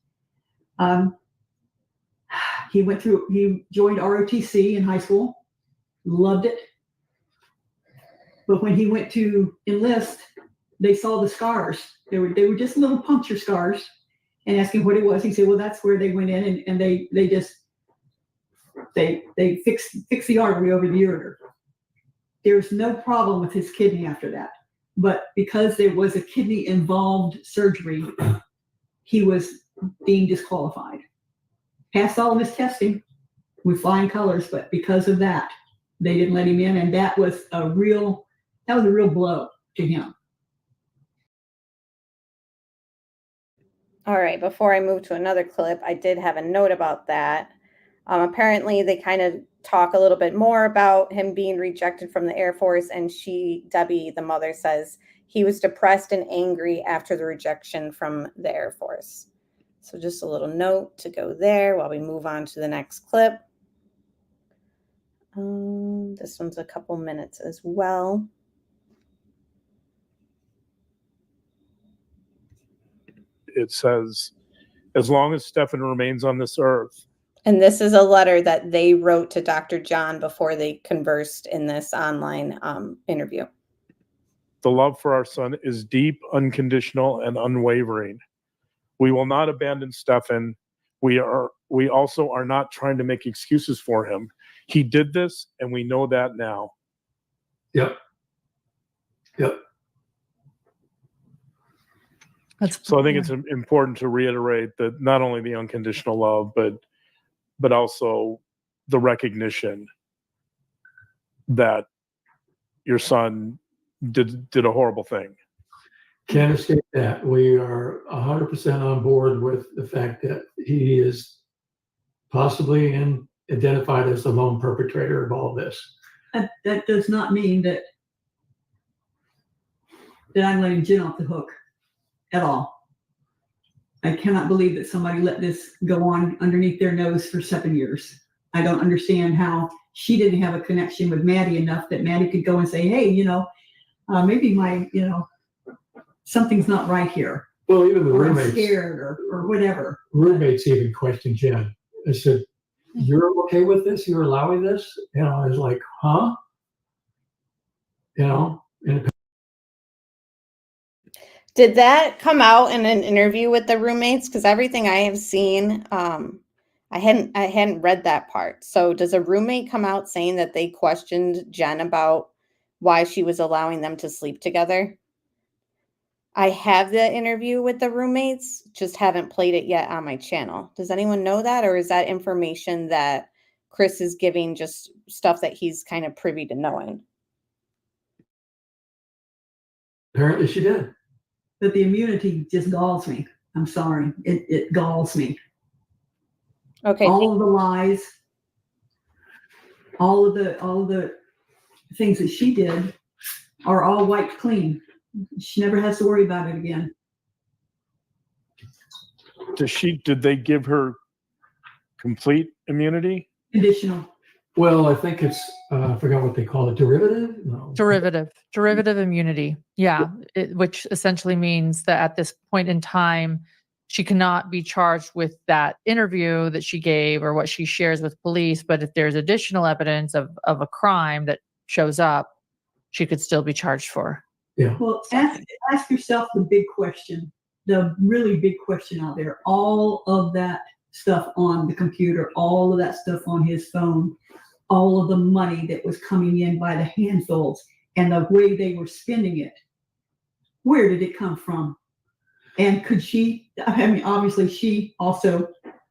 He joined ROTC in high school, loved it. But when he went to enlist, they saw the scars. They were just little puncture scars, and asked him what it was. He said, well, that's where they went in and they fixed the artery over the ureter. There's no problem with his kidney after that. But because there was a kidney involved surgery, he was being disqualified. Passed all of his testing with flying colors, but because of that, they didn't let him in, and that was a real blow to him. All right, before I move to another clip, I did have a note about that. Apparently, they kind of talk a little bit more about him being rejected from the Air Force, and Debbie, the mother, says he was depressed and angry after the rejection from the Air Force. So just a little note to go there while we move on to the next clip. This one's a couple minutes as well. It says, as long as Stephan remains on this earth. And this is a letter that they wrote to Dr. John before they conversed in this online interview. The love for our son is deep, unconditional, and unwavering. We will not abandon Stephan. We also are not trying to make excuses for him. He did this, and we know that now. Yep. So I think it's important to reiterate that not only the unconditional love, but also the recognition that your son did a horrible thing. Can't escape that. We are 100% on board with the fact that he is possibly identified as the lone perpetrator of all this. That does not mean that that I'm letting Jen off the hook at all. I cannot believe that somebody let this go on underneath their nose for 7 years. I don't understand how she didn't have a connection with Maddie enough that Maddie could go and say, hey, maybe my, something's not right here. Well, even the Or I'm roommates, scared or whatever. roommates even questioned Jen. They said, "You're okay with this? You're allowing this?" I was like, "Huh?" And Did that come out in an interview with the roommates? Because everything I have seen, I hadn't read that part. So does a roommate come out saying that they questioned Jen about why she was allowing them to sleep together? I have the interview with the roommates, just haven't played it yet on my channel. Does anyone know that, or is that information that Chris is giving, just stuff that he's kind of privy to knowing? apparently she did. But the immunity just galls me. I'm sorry. It galls me. Okay. All of the lies, all of the things that she did are all wiped clean. She never has to worry about it again. Did they give her complete immunity? Conditional. Well, I think it's I forgot what they call it. Derivative? No. Derivative immunity. Yeah, which essentially means that at this point in time, she cannot be charged with that interview that she gave or what she shares with police. But if there's additional evidence of a crime that shows up, she could still be charged for. Yeah. Well, ask yourself the big question, the really big question out there. All of that stuff on the computer, all of that stuff on his phone, all of the money that was coming in by the handfuls and the way they were spending it. Where did it come from? And could she, obviously she also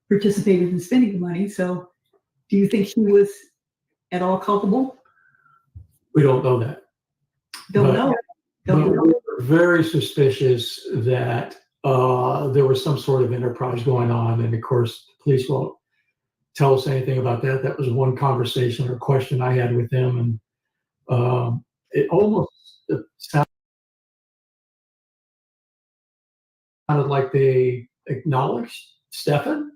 participated in spending the money. So do you think she was at all culpable? We don't know that. Don't know. We're very suspicious that there was some sort of enterprise going on. And of course, the police won't tell us anything about that. That was one conversation or question I had with them. And it almost sounded like they acknowledged Stephan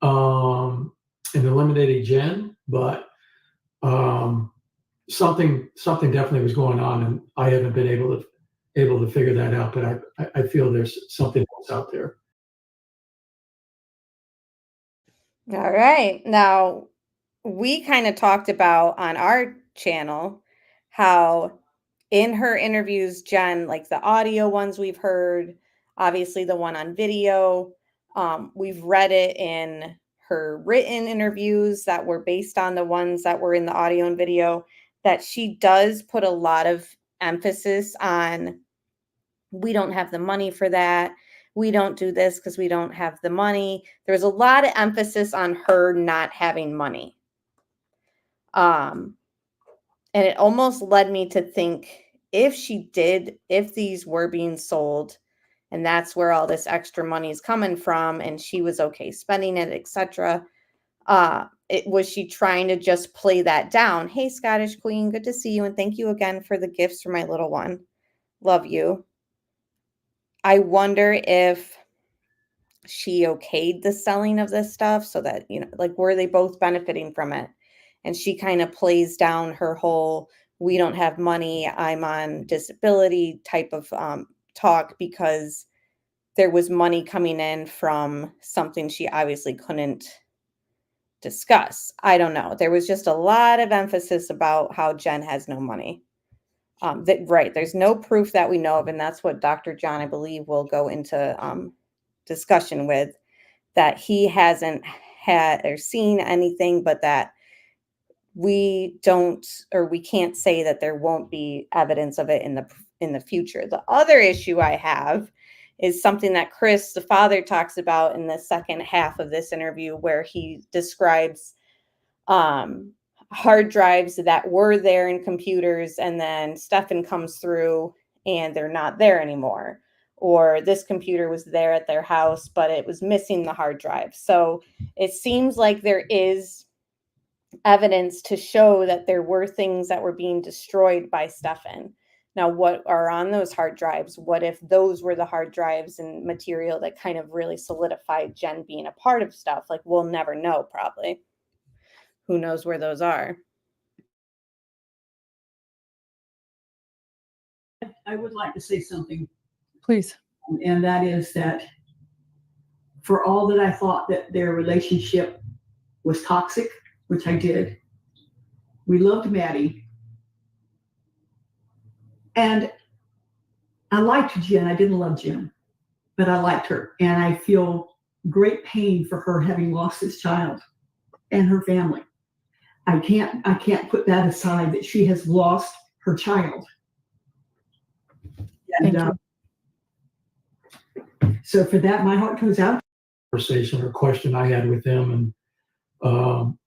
and eliminated Jen, but something definitely was going on, and I haven't been able to figure that out. But I feel there's something else out there. All right. Now, we kind of talked about on our channel how in her interviews, Jen, like the audio ones we've heard, obviously the one on video, we've read it in her written interviews that were based on the ones that were in the audio and video, that she does put a lot of emphasis on, we don't have the money for that. We don't do this because we don't have the money. There's a lot of emphasis on her not having money. And it almost led me to think, if these were being sold and that's where all this extra money is coming from and she was okay spending it, etc., was she trying to just play that down? Hey, Scottish Queen, good to see you. And thank you again for the gifts for my little one. Love you. I wonder if she okayed the selling of this stuff so that, like, were they both benefiting from it? And she kind of plays down her whole, we don't have money, I'm on disability type of talk, because there was money coming in from something she obviously couldn't discuss. I don't know. There was just a lot of emphasis about how Jen has no money. Right. There's no proof that we know of. And that's what Dr. John, I believe, will go into discussion with, that he hasn't had or seen anything, but that we don't, or we can't say that there won't be evidence of it in the future. The other issue I have is something that Chris, the father, talks about in the second half of this interview, where he describes hard drives that were there in computers, and then Stephan comes through and they're not there anymore. Or this computer was there at their house, but it was missing the hard drive. So it seems like there is evidence to show that there were things that were being destroyed by Stephan. Now, what are on those hard drives? What if those were the hard drives and material that kind of really solidified Jen being a part of stuff? Like, we'll never know, probably. Who knows where those are? I would like to say something, Please. and that is that for all that I thought that their relationship was toxic, which I did, we loved Maddie. And I liked Jen. I didn't love Jen, but I liked her. And I feel great pain for her having lost this child and her family. I can't put that aside, that she has lost her child. And so for that, my heart goes out. Conversation or question I had with them, and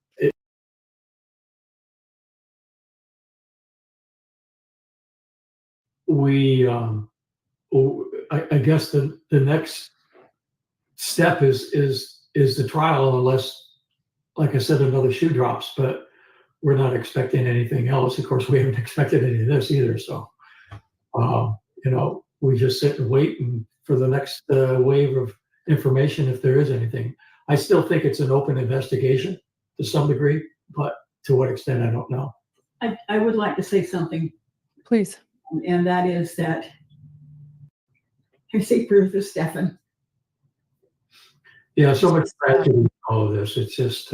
I guess the next step is the trial, unless, like I said, another shoe drops. But we're not expecting anything else. Of course, we haven't expected any of this either. So, we just sit and wait for the next wave of information, if there is anything. I still think it's an open investigation to some degree, but to what extent, I don't know. I would like to say something. Please. And that is that I say prayers for Stephan. Yeah, so much tragedy in all of this. It's just,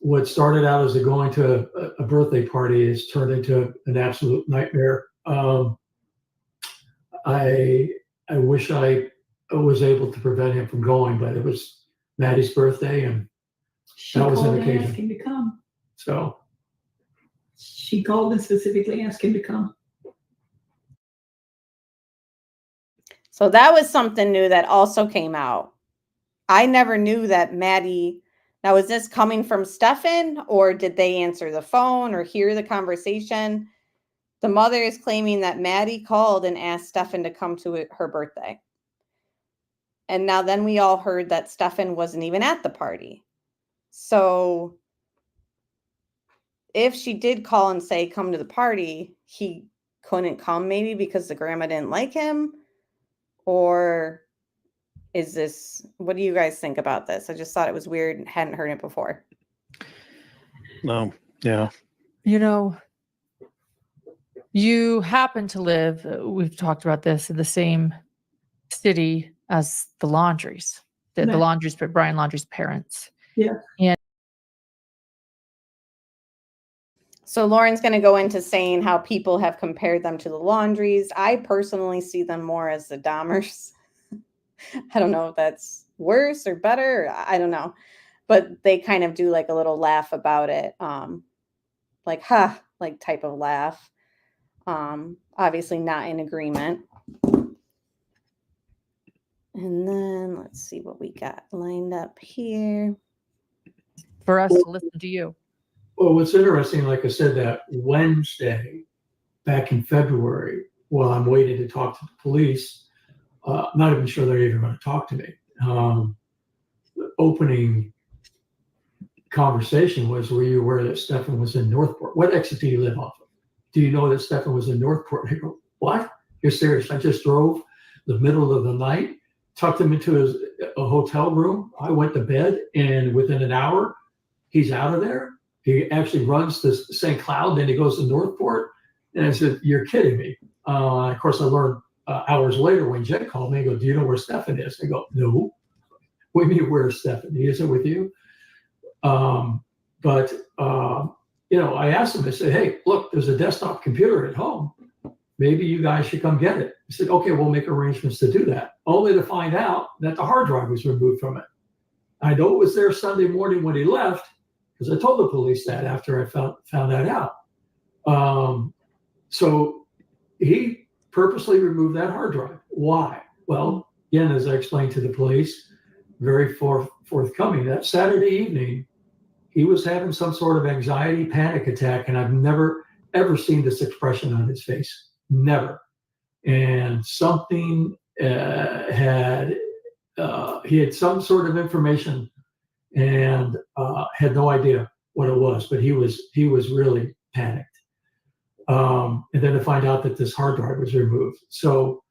what started out as going to a birthday party has turned into an absolute nightmare. I wish I was able to prevent him from going, but it was Maddie's birthday, and she that was called an and occasion. asked him to come. So she called and specifically asked him to come. So that was something new that also came out. I never knew that Maddie. Now, is this coming from Stephan, or did they answer the phone or hear the conversation? The mother is claiming that Maddie called and asked Stephan to come to her birthday. And now then we all heard that Stephan wasn't even at the party. So if she did call and say, come to the party, he couldn't come maybe because the grandma didn't like him? Or is this, what do you guys think about this? I just thought it was weird and hadn't heard it before. No, yeah. You happen to live, we've talked about this, in the same city as the Laundries, the Laundries, but Brian Laundrie's parents. Yeah. And so Lauren's going to go into saying how people have compared them to the Laundries. I personally see them more as the Dahmers. I don't know if that's worse or better. I don't know. But they kind of do like a little laugh about it. Like, like type of laugh. Obviously not in agreement. And then let's see what we got lined up here. For us to listen to you. Well, what's interesting, like I said, that Wednesday back in February, while I'm waiting to talk to the police, not even sure they're even going to talk to me. The opening conversation was, were you aware that Stephan was in Northport? What exit do you live off of? Do you know that Stephan was in Northport? I go, what? You're serious? I just drove the middle of the night, tucked him into a hotel room. I went to bed, and within an hour, he's out of there. He actually runs to St. Cloud, then he goes to Northport. And I said, you're kidding me. Of course, I learned hours later when Jen called me, I go, do you know where Stephan is? I go, no. What do you mean, where's Stephan? He isn't with you? I asked him, I said, hey, look, there's a desktop computer at home. Maybe you guys should come get it. He said, okay, we'll make arrangements to do that. Only to find out that the hard drive was removed from it. I know it was there Sunday morning when he left, because I told the police that after I found that out. So he purposely removed that hard drive. Why? Well, again, as I explained to the police, very forthcoming, that Saturday evening, he was having some sort of anxiety panic attack, and I've never, ever seen this expression on his face. Never. And something he had some sort of information and had no idea what it was, but he was really panicked. And then to find out that this hard drive was removed. So,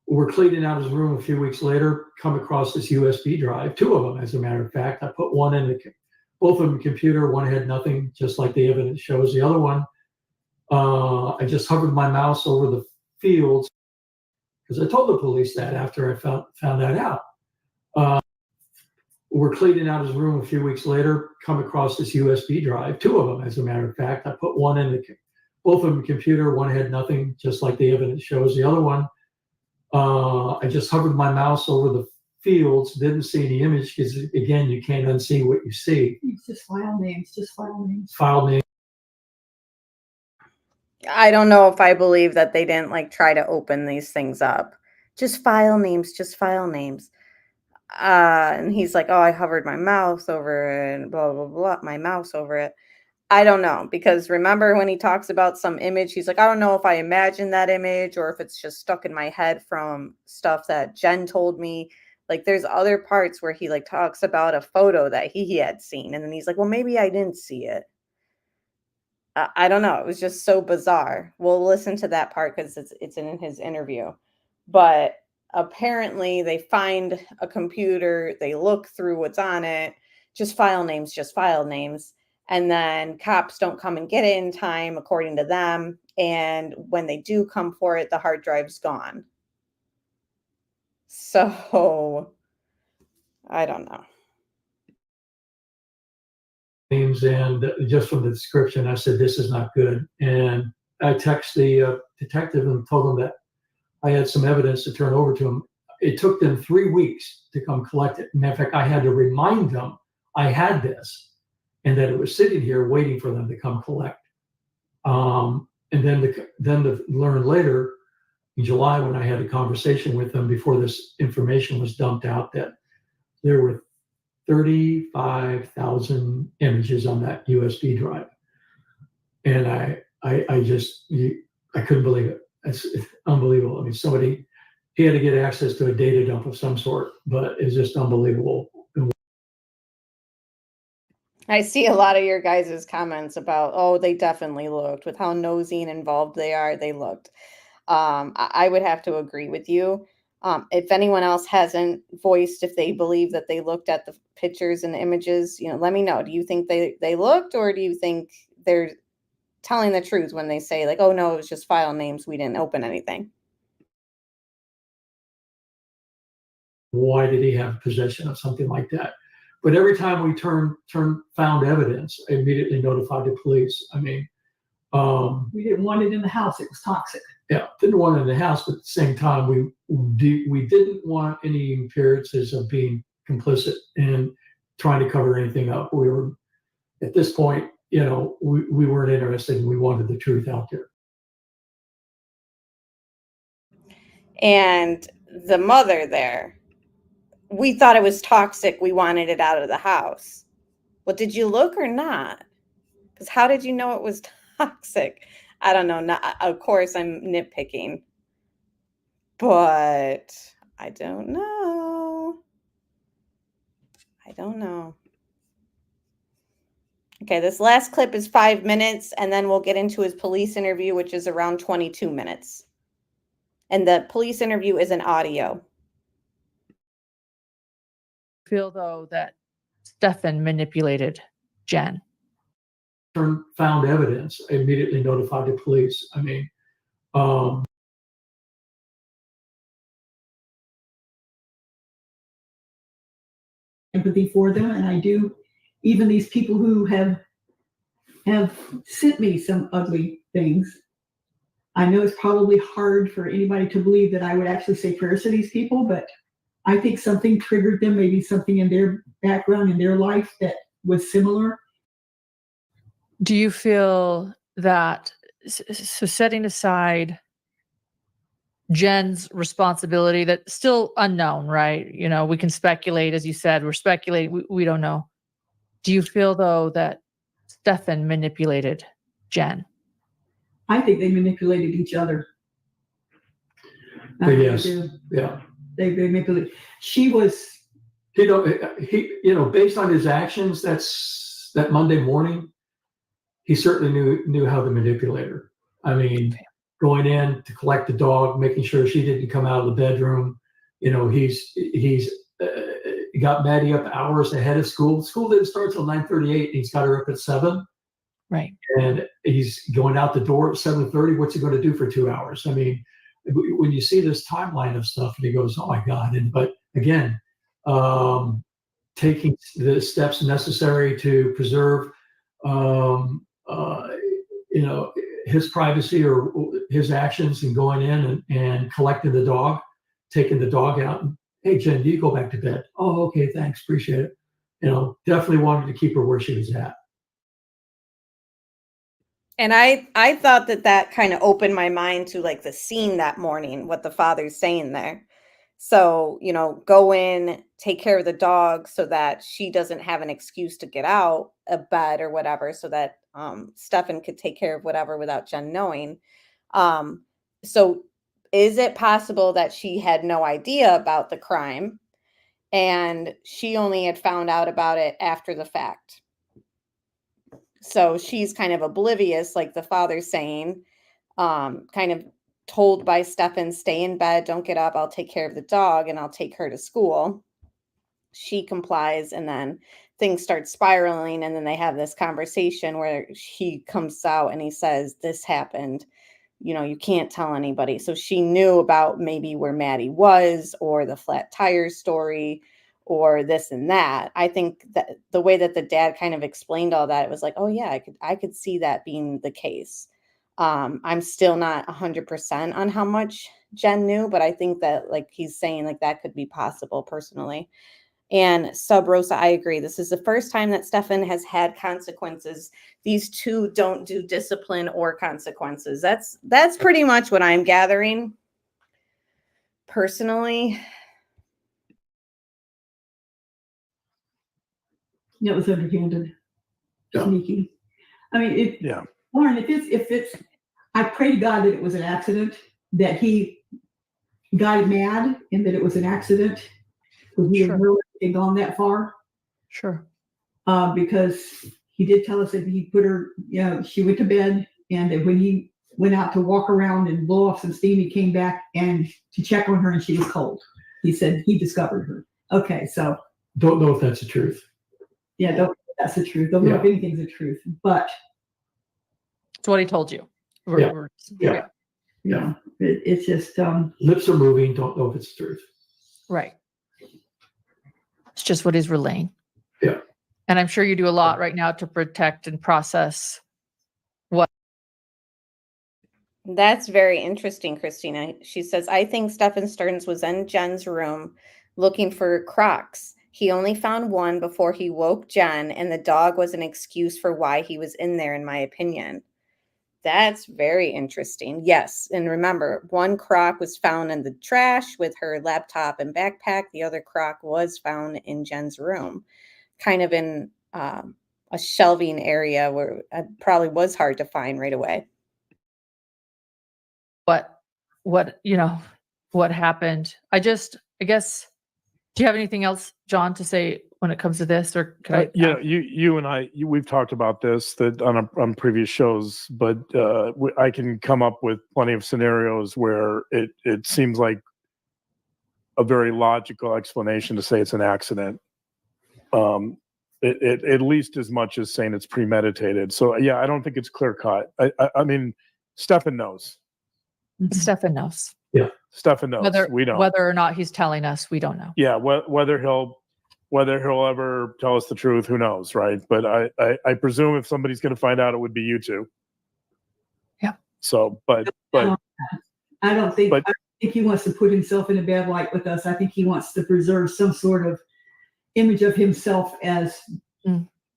we're cleaning out his room a few weeks later, come across this USB drive, 2 of them, as a matter of fact. I put one in both of them computer, one had nothing, just like the evidence shows. The other one, I just hovered my mouse over the fields, because I told the police that after I found that out. We're cleaning out his room a few weeks later, come across this USB drive, 2 of them, as a matter of fact. I put one in both of them computer, one had nothing, just like the evidence shows. The other one, I just hovered my mouse over the fields, didn't see any image, because again, you can't unsee what you see. It's just file names, File name. I don't know if I believe that they didn't like try to open these things up. Just file names, just file names. And he's like, oh, I hovered my mouse over it and blah, blah, blah, my mouse over it. I don't know, because remember when he talks about some image, he's like, I don't know if I imagined that image or if it's just stuck in my head from stuff that Jen told me. Like there's other parts where he like talks about a photo that he had seen. And then he's like, well, maybe I didn't see it. I don't know. It was just so bizarre. We'll listen to that part because it's in his interview. But apparently they find a computer, they look through what's on it, just file names, just file names. And then cops don't come and get it in time, according to them. And when they do come for it, the hard drive's gone. So I don't know. Names, and just from the description, I said, this is not good. And I texted the detective and told him that I had some evidence to turn over to him. It took them 3 weeks to come collect it. Matter of fact, I had to remind them I had this and that it was sitting here waiting for them to come collect. And then to learn later in July, when I had a conversation with them before this information was dumped out, that there were 35,000 images on that USB drive. And I couldn't believe it. It's unbelievable. I mean, he had to get access to a data dump of some sort, but it's just unbelievable. I see a lot of your guys' comments about, oh, they definitely looked. With how nosy and involved they are, they looked. I would have to agree with you. If anyone else hasn't voiced if they believe that they looked at the pictures and the images, let me know. Do you think they looked, or do you think they're telling the truth when they say like, oh no, it was just file names, we didn't open anything? Why did he have possession of something like that? But every time we found evidence, I immediately notified the police. I mean, we didn't want it in the house. It was toxic. Yeah, didn't want it in the house, but at the same time, we didn't want any appearances of being complicit and trying to cover anything up. We were, at this point, we weren't interested, and we wanted the truth out there. And the mother there, we thought it was toxic. We wanted it out of the house. Well, did you look or not? Because how did you know it was toxic? I don't know. Of course, I'm nitpicking, but I don't know. Okay, this last clip is 5 minutes, and then we'll get into his police interview, which is around 22 minutes. And the police interview is an audio. Feel though that Stephan manipulated Jen. Found evidence, I immediately notified the police. I mean, empathy for them, and I do. Even these people who have sent me some ugly things, I know it's probably hard for anybody to believe that I would actually say prayers to these people, but I think something triggered them, maybe something in their background, in their life that was similar. Do you feel that, so setting aside Jen's responsibility, that's still unknown, right? We can speculate, as you said, we're speculating, we don't know. Do you feel though that Stephan manipulated Jen? I think they manipulated each other. Yes, yeah. They manipulated. She was, based on his actions, that Monday morning, he certainly knew how to manipulate her. I mean, going in to collect the dog, making sure she didn't come out of the bedroom. He's got Maddie up hours ahead of school. School didn't start till 9:38. He's got her up at 7. Right. And he's going out the door at 7:30. What's he going to do for 2 hours? I mean, when you see this timeline of stuff, and he goes, "Oh my God!" But again, taking the steps necessary to preserve, his privacy or his actions, and going in and collecting the dog, taking the dog out. And, hey, Jen, do you go back to bed? Oh, okay, thanks, appreciate it. Definitely wanted to keep her where she was at. And I thought that kind of opened my mind to like the scene that morning, what the father's saying there. So, go in, take care of the dog so that she doesn't have an excuse to get out of bed or whatever, so that Stephan could take care of whatever without Jen knowing. So is it possible that she had no idea about the crime and she only had found out about it after the fact? So she's kind of oblivious, like the father's saying, kind of told by Stephan, stay in bed, don't get up, I'll take care of the dog and I'll take her to school. She complies, and then things start spiraling, and then they have this conversation where he comes out and he says, this happened, you can't tell anybody. So she knew about maybe where Maddie was, or the flat tire story, or this and that. I think that the way that the dad kind of explained all that, it was like, oh yeah, I could see that being the case. I'm still not 100% on how much Jen knew, but I think that, like he's saying, like that could be possible personally. And Sub Rosa, I agree. This is the first time that Stephan has had consequences. These two don't do discipline or consequences. That's pretty much what I'm gathering personally. It was underhanded, sneaky. I mean, Lauren, if it's, I pray to God that it was an accident, that he got mad and that it was an accident, because he had really gone that far. Sure. Because he did tell us that he put her, she went to bed, and that when he went out to walk around and blow off some steam, he came back and to check on her, and she was cold. He said he discovered her. Okay, so. Don't know if that's the truth. Yeah, that's the truth. Don't know if anything's the truth, but. It's what he told you. It's just. Lips are moving, don't know if it's the truth. Right. It's just what he's relaying. Yeah. And I'm sure you do a lot right now to protect and process what. That's very interesting, Christina. She says, I think Stephan Sterns was in Jen's room looking for Crocs. He only found one before he woke Jen, and the dog was an excuse for why he was in there, in my opinion. That's very interesting. Yes. And remember, one Croc was found in the trash with her laptop and backpack. The other Croc was found in Jen's room, kind of in a shelving area where it probably was hard to find right away. What happened? I guess, do you have anything else, John, to say when it comes to this, or could I? Yeah, you and I, we've talked about this on previous shows, but I can come up with plenty of scenarios where it seems like a very logical explanation to say it's an accident. It at least as much as saying it's premeditated. So yeah, I don't think it's clear cut. I mean, Stephan knows. Stephan knows. Yeah, Stephan knows. We don't. Whether or not he's telling us, we don't know. Yeah, whether he'll ever tell us the truth, who knows, right? But I presume if somebody's going to find out, it would be you two. Yeah. So, but I don't think he wants to put himself in a bad light with us. I think he wants to preserve some sort of image of himself as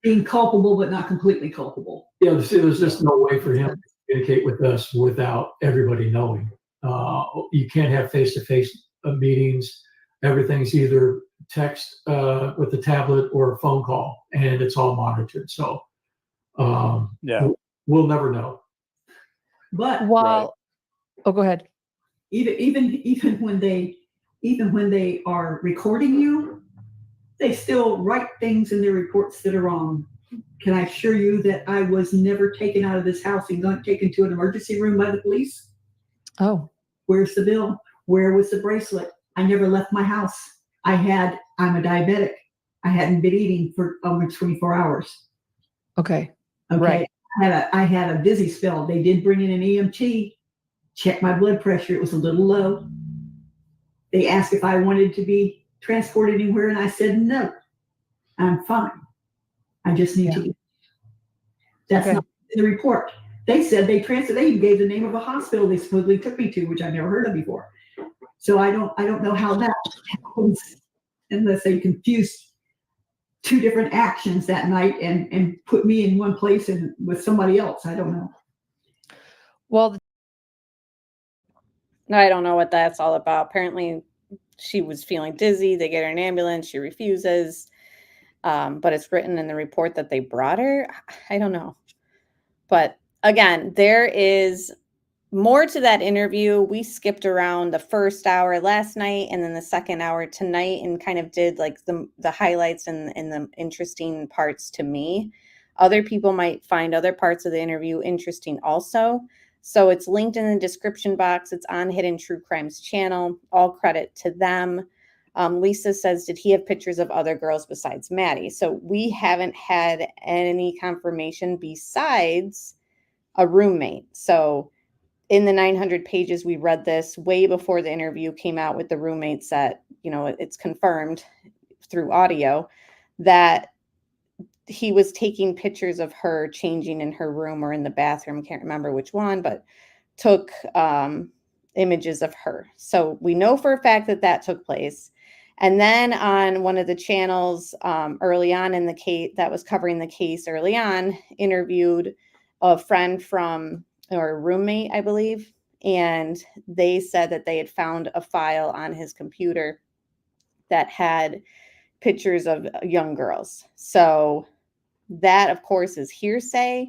being culpable, but not completely culpable. Yeah, there's just no way for him to communicate with us without everybody knowing. You can't have face-to-face meetings. Everything's either text with the tablet or a phone call, and it's all monitored. So we'll never know. But go ahead. Even when they are recording you, they still write things in their reports that are wrong. can I assure you that I was never taken out of this house and taken to an emergency room by the police? Oh, Where's the bill? Where was the bracelet? I never left my house. I'm a diabetic. I hadn't been eating for over 24 hours. okay. Okay. Right. I had a dizzy spell. They did bring in an EMT, check my blood pressure. It was a little low. They asked if I wanted to be transported anywhere, and I said, no, I'm fine. I just need to eat. That's not in the report. They said they even gave the name of a hospital they supposedly took me to, which I've never heard of before. So I don't know how that happens unless they confused two different actions that night and put me in one place and with somebody else. I don't know. Well, I don't know what that's all about. Apparently, she was feeling dizzy. They get her an ambulance. She refuses. But it's written in the report that they brought her. I don't know. But again, there is more to that interview. We skipped around the first hour last night and then the second hour tonight and kind of did like the highlights and the interesting parts to me. Other people might find other parts of the interview interesting also. So it's linked in the description box. It's on Hidden True Crimes channel. All credit to them. Lisa says, did he have pictures of other girls besides Maddie? So we haven't had any confirmation besides a roommate. So in the 900 pages, we read this way before the interview came out with the roommates that, it's confirmed through audio that he was taking pictures of her changing in her room or in the bathroom. Can't remember which one, but took images of her. So we know for a fact that took place. And then on one of the channels early on in the case that was covering the case early on, interviewed a friend or a roommate, I believe. And they said that they had found a file on his computer that had pictures of young girls. So that, of course, is hearsay,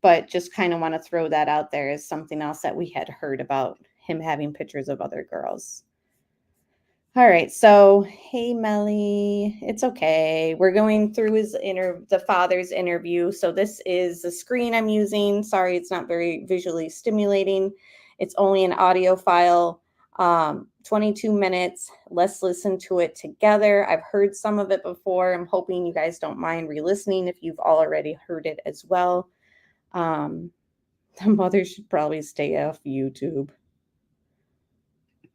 but just kind of want to throw that out there as something else that we had heard about him having pictures of other girls. All right. So, hey, Melly, it's okay. We're going through the father's interview. So this is the screen I'm using. Sorry, it's not very visually stimulating. It's only an audio file, 22 minutes. Let's listen to it together. I've heard some of it before. I'm hoping you guys don't mind re-listening if you've already heard it as well. The mother should probably stay off YouTube.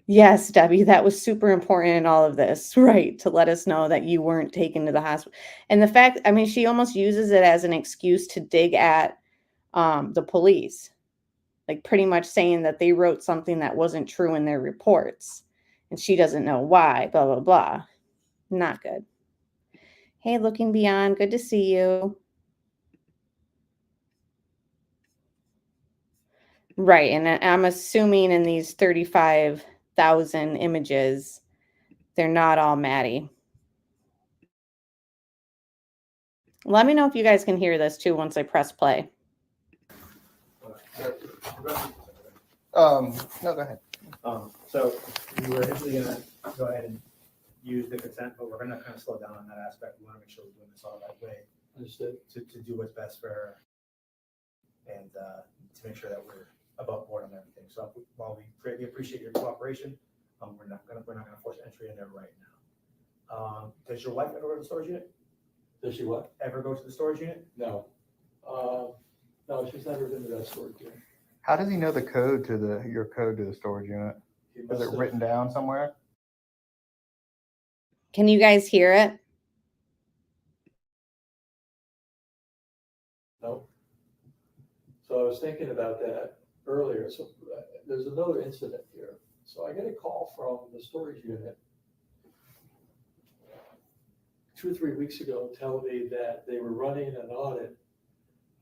Yes, Debbie, that was super important in all of this, right? To let us know that you weren't taken to the hospital. And the fact, she almost uses it as an excuse to dig at the police, like pretty much saying that they wrote something that wasn't true in their reports. And she doesn't know why, blah, blah, blah. Not good. Hey, Looking Beyond, good to see you. Right, and I'm assuming in these 35,000 images, they're not all Maddie. Let me know if you guys can hear this too once I press play. No, go ahead. So we were initially going to go ahead and use the consent, but we're going to kind of slow down on that aspect. We want to make sure we're doing this all the right way. Understood. To do what's best for her and to make sure that we're above board on everything. So while we greatly appreciate your cooperation, we're not going to force entry in there right now. Does your wife ever go to the storage unit? Does she what? Ever go to the storage unit? No. No, she's never been to that storage unit. How does he know the code to your code to the storage unit? Is it written down somewhere? Can you guys hear it? No. So I was thinking about that earlier. So there's another incident here. So I get a call from the storage unit 2 or 3 weeks ago telling me that they were running an audit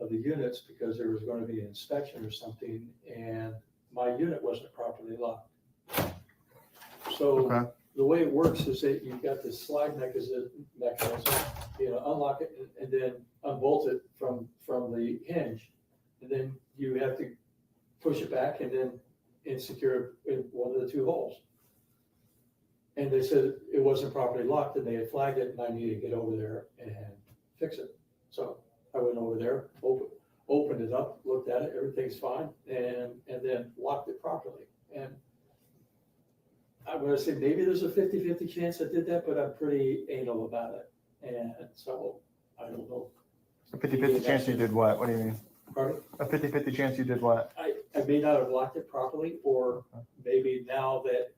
of the units because there was going to be an inspection or something, and my unit wasn't properly locked. So the way it works is that you've got this slide mechanism, unlock it and then unbolt it from the hinge, and then you have to push it back and then secure it in one of the 2 holes. And they said it wasn't properly locked and they had flagged it and I needed to get over there and fix it. So I went over over there, opened it up, looked at it, everything's fine, and then locked it properly. And I'm gonna say maybe there's a 50-50 chance I did that, but I'm pretty anal about it. And so I don't know. A 50-50 chance you did what? What do you mean? Pardon? A 50-50 chance you did what? I may not have locked it properly, or maybe now that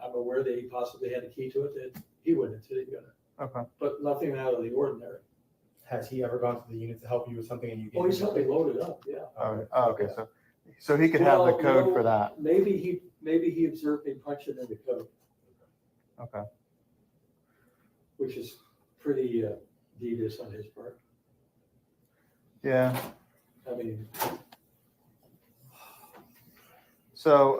I'm aware that he possibly had a key to it, that he went into the unit. Okay. But nothing out of the ordinary. Has he ever gone to the unit to help you with something and you? Oh, he's helped me load it up, yeah. Oh, okay. So he could have the Well, code no, for that. Maybe he observed me punching in the code, Okay. which is pretty devious on his part. Yeah. I mean, So,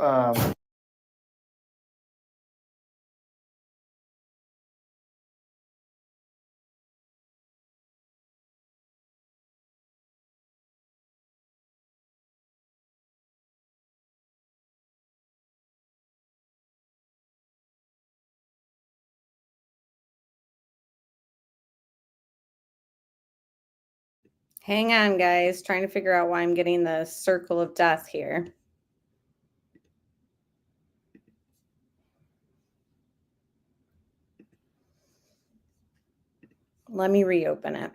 Hang on, guys. Trying to figure out why I'm getting the circle of death here. Let me reopen it.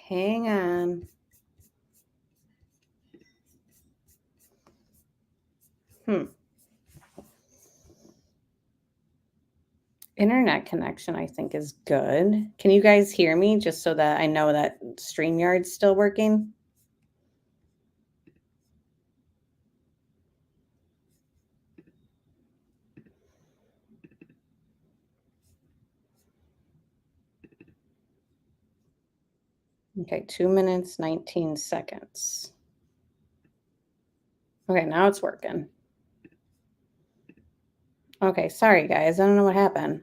Hang on. Internet connection, I think, is good. Can you guys hear me just so that I know that StreamYard's still working? Okay, 2 minutes, 19 seconds. Okay, now it's working. Okay, sorry guys, I don't know what happened.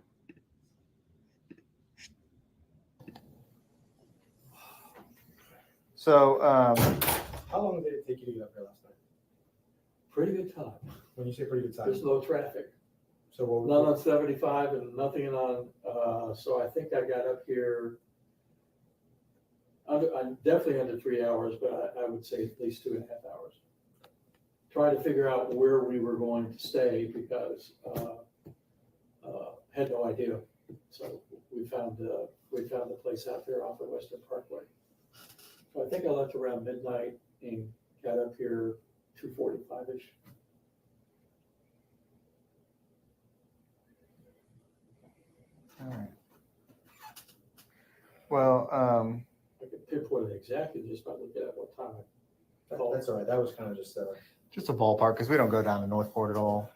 so How long did it take you to get up here last night? pretty good time. When you say pretty good time. There's no traffic, So what? none on 75 and nothing on, so I think I got up here I'm definitely under 3 hours, but I would say at least 2.5 hours. Trying to figure out where we were going to stay because had no idea. So we found a place out there off of Western Parkway. So I think I left around midnight and got up here 2:45-ish. all right. Well, I could pinpoint it exactly just by looking at what time I called. That's all right. That was kind of just a ballpark because we don't go down to Northport at all.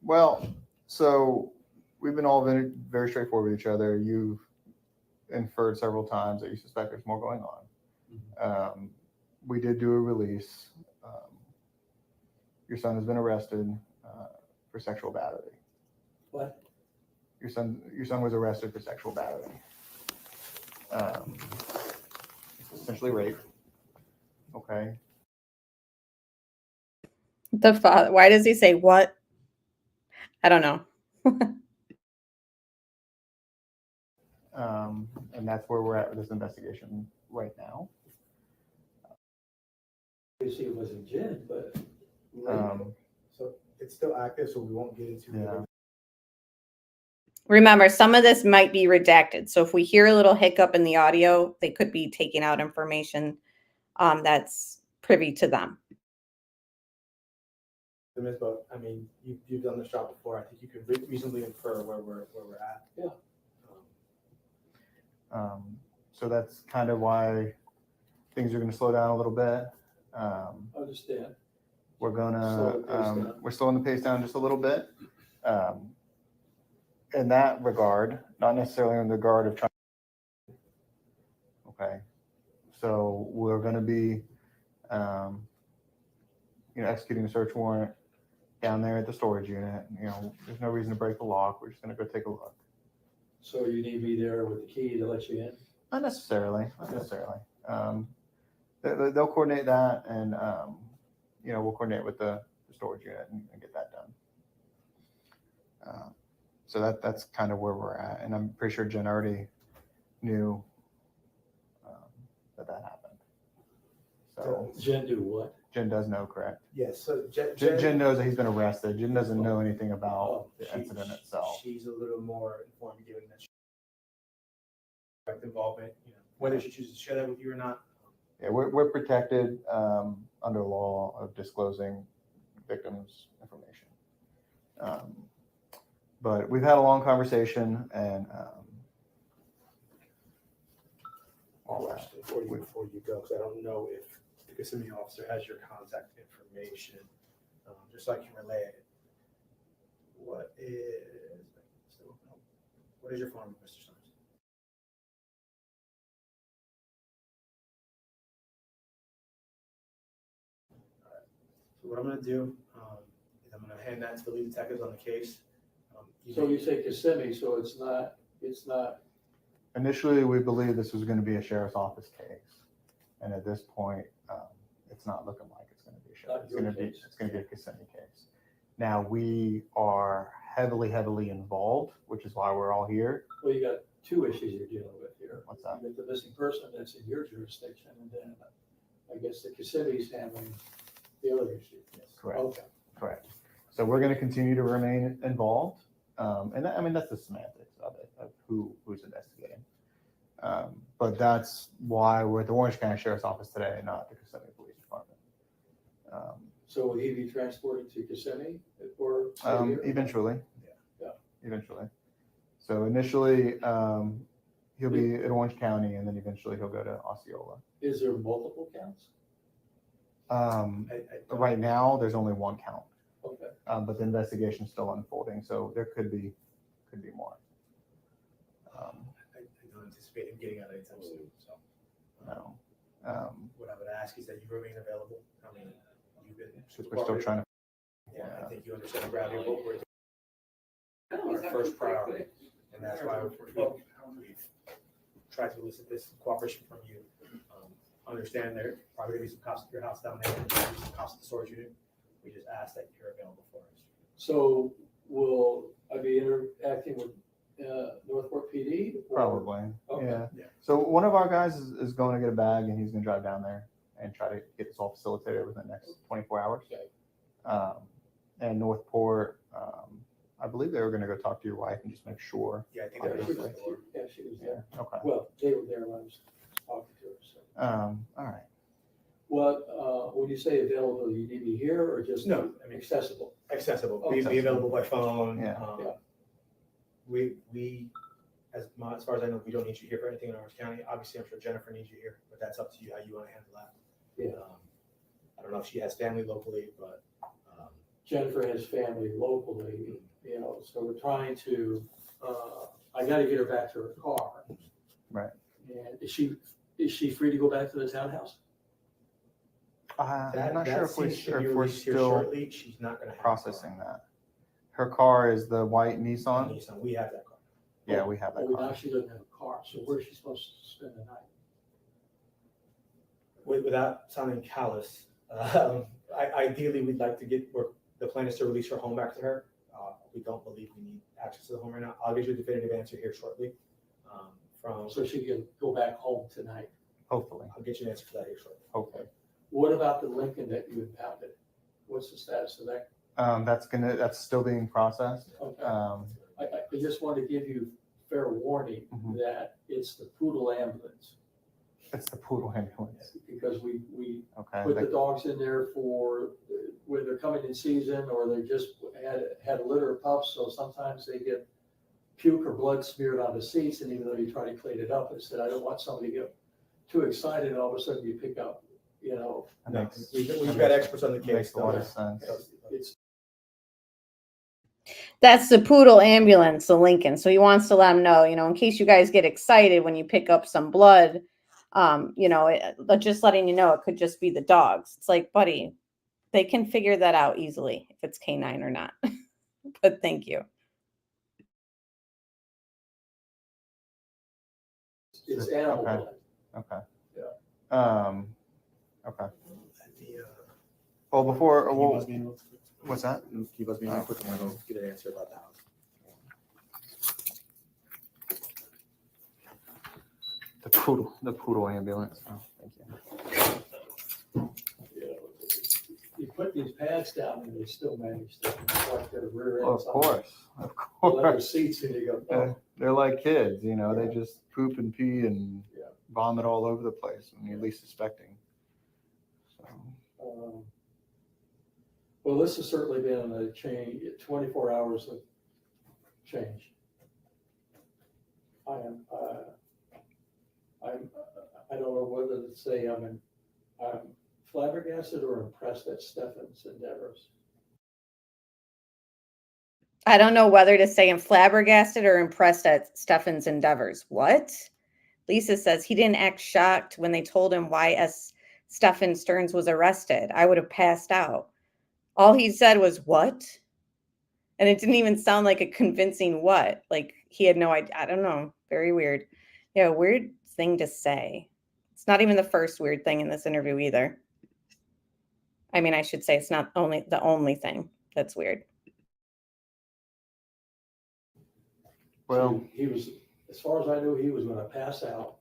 Well, so we've been all very, very straightforward with each other. You've inferred several times that you suspect there's more going on. We did do a release. Your son has been arrested for sexual battery. What? Your son was arrested for sexual battery. Essentially rape. Okay. The father, why does he say what? I don't know. And that's where we're at with this investigation right now. Obviously it wasn't Jen, but so it's still active, so we won't get into it. Remember, some of this might be redacted. So if we hear a little hiccup in the audio, they could be taking out information that's privy to them. But I mean, you've done this job before. I think you could reasonably infer where we're at. Yeah. So that's kind of why things are going to slow down a little bit. Understand. We're going Slow the pace to, down. we're slowing the pace down just a little bit. In that regard, not necessarily in the regard of trying. Okay. So we're going to be, executing a search warrant down there at the storage unit. There's no reason to break the lock. We're just going to go take a look. So you need me there with the key to let you in? Not necessarily. They'll coordinate that, and we'll coordinate with the storage unit and get that done. So that's kind of where we're at, and I'm pretty sure Jen already knew that happened. So Jen do what? Jen does know, correct? Yes, so Jen knows that he's been arrested. Jen doesn't know anything about the incident itself. She's a little more informed, given that direct involvement. Whether she chooses to share that with you or not. Yeah, we're protected under law of disclosing victims' information. But we've had a long conversation, and all that. Before you go, because I don't know if the Kissimmee officer has your contact information, just so I can relay it. What is your phone number, Mr. Sterns? All right. So what I'm going to do is I'm going to hand that to the lead detectives on the case. So you say Kissimmee, so it's not. Initially, we believed this was going to be a sheriff's office case, and at this point, it's not looking like it's going to be a sheriff. It's going to be a Kissimmee case. Now we are heavily involved, which is why we're all here. Well, you got two issues you're dealing with here. What's that? You got the missing person that's in your jurisdiction, and then I guess the Kissimmee's handling the other issue. Yes, correct. Okay. Correct. So we're going to continue to remain involved, and I mean that's the semantics of it, of who's investigating. But that's why we're at the Orange County Sheriff's Office today, not the Kissimmee Police Department. So will he be transported to Kissimmee or eventually? Yeah. Eventually. So initially, he'll be at Orange County, and then eventually he'll go to Osceola. Is there multiple counts? Right now, there's only one count. Okay. But the investigation's still unfolding, so there could be more. I don't anticipate him getting out anytime soon. So No. what I would ask is that you remain available. I mean, you've been. Because we're still trying to. Yeah, I think you understand the gravity of what we're doing. Our first priority, and that's why we've tried to elicit this cooperation from you. Understand there probably gonna be some cops at your house down there, some cops at the storage unit. We just ask that you're available for us. So will I be interacting with Northport PD? Probably. Okay. Yeah. So one of our guys is going to get a bag, and he's going to drive down there and try to get this all facilitated within the next 24 hours. Okay. And Northport, I believe they were going to go talk to your wife and just make sure. Yeah, I think She was there. Okay. Well, they were there when I was talking to her. So. All right. What when you say available, you need me here or just accessible? Accessible. Oh, Be accessible. available by phone. Yeah. We as far as I know, we don't need you here for anything in Orange County. Obviously, I'm sure Jennifer needs you here, but that's up to you how you want to handle that. Yeah. I don't know if she has family locally, but Jennifer has family locally, so we're trying to. I got to get her back to her car. Right. And is she free to go back to the townhouse? I'm not sure if we're still shortly. She's not going to processing that. Her car is the white Nissan. Nissan. We have that car. Yeah, we have that Now car. she doesn't have a car, so where's she supposed to spend the night? Without sounding callous, ideally we'd like to the plan is to release her home back to her. We don't believe we need access to the home right now. I'll get you a definitive answer here shortly. So she can go back home tonight. Hopefully. I'll get you an answer for that here shortly. Hopefully. What about the Lincoln that you impounded? What's the status of that? That's still being processed. Okay. I just want to give you fair warning that it's the Poodle ambulance. It's the Poodle ambulance. Because we Okay. put the dogs in there for when they're coming in season, or they just had a litter of pups, so sometimes they get puke or blood smeared on the seats, and even though you try to clean it up, I said, I don't want somebody to get too excited and all of a sudden you pick up, We've got experts on the case. Makes a lot of sense. It's That's the Poodle ambulance, the Lincoln. So he wants to let them know, in case you guys get excited when you pick up some blood, just letting you know, it could just be the dogs. It's like, buddy, they can figure that out easily if it's canine or not. But thank you. It's animal Okay. blood. Okay. Yeah. Okay. Well, before, Can you well, buzz me in real quick? what's that? Can you buzz me in real quick? I'm gonna go get an answer about the house. The poodle ambulance. Oh, thank you. You put these pads down and they still manage to like their rear Well, ends. of course, of Leather course. seats and you go, oh. They're like kids, you know, Yeah. they just poop and pee and Yeah. vomit all over the place when you're least suspecting. So, Well, this has certainly been a change, 24 hours of change. I don't know whether to say I'm flabbergasted or impressed at Stephan's endeavors. I don't know whether to say I'm flabbergasted or impressed at Stephan's endeavors. What? Lisa says he didn't act shocked when they told him why Stephan Sterns was arrested. I would have passed out. All he said was, what? And it didn't even sound like a convincing what. Like he had no idea. I don't know. Very weird. Yeah, weird thing to say. It's not even the first weird thing in this interview either. I mean, I should say it's not only the only thing that's weird. well, He was, as far as I knew, he was going to pass out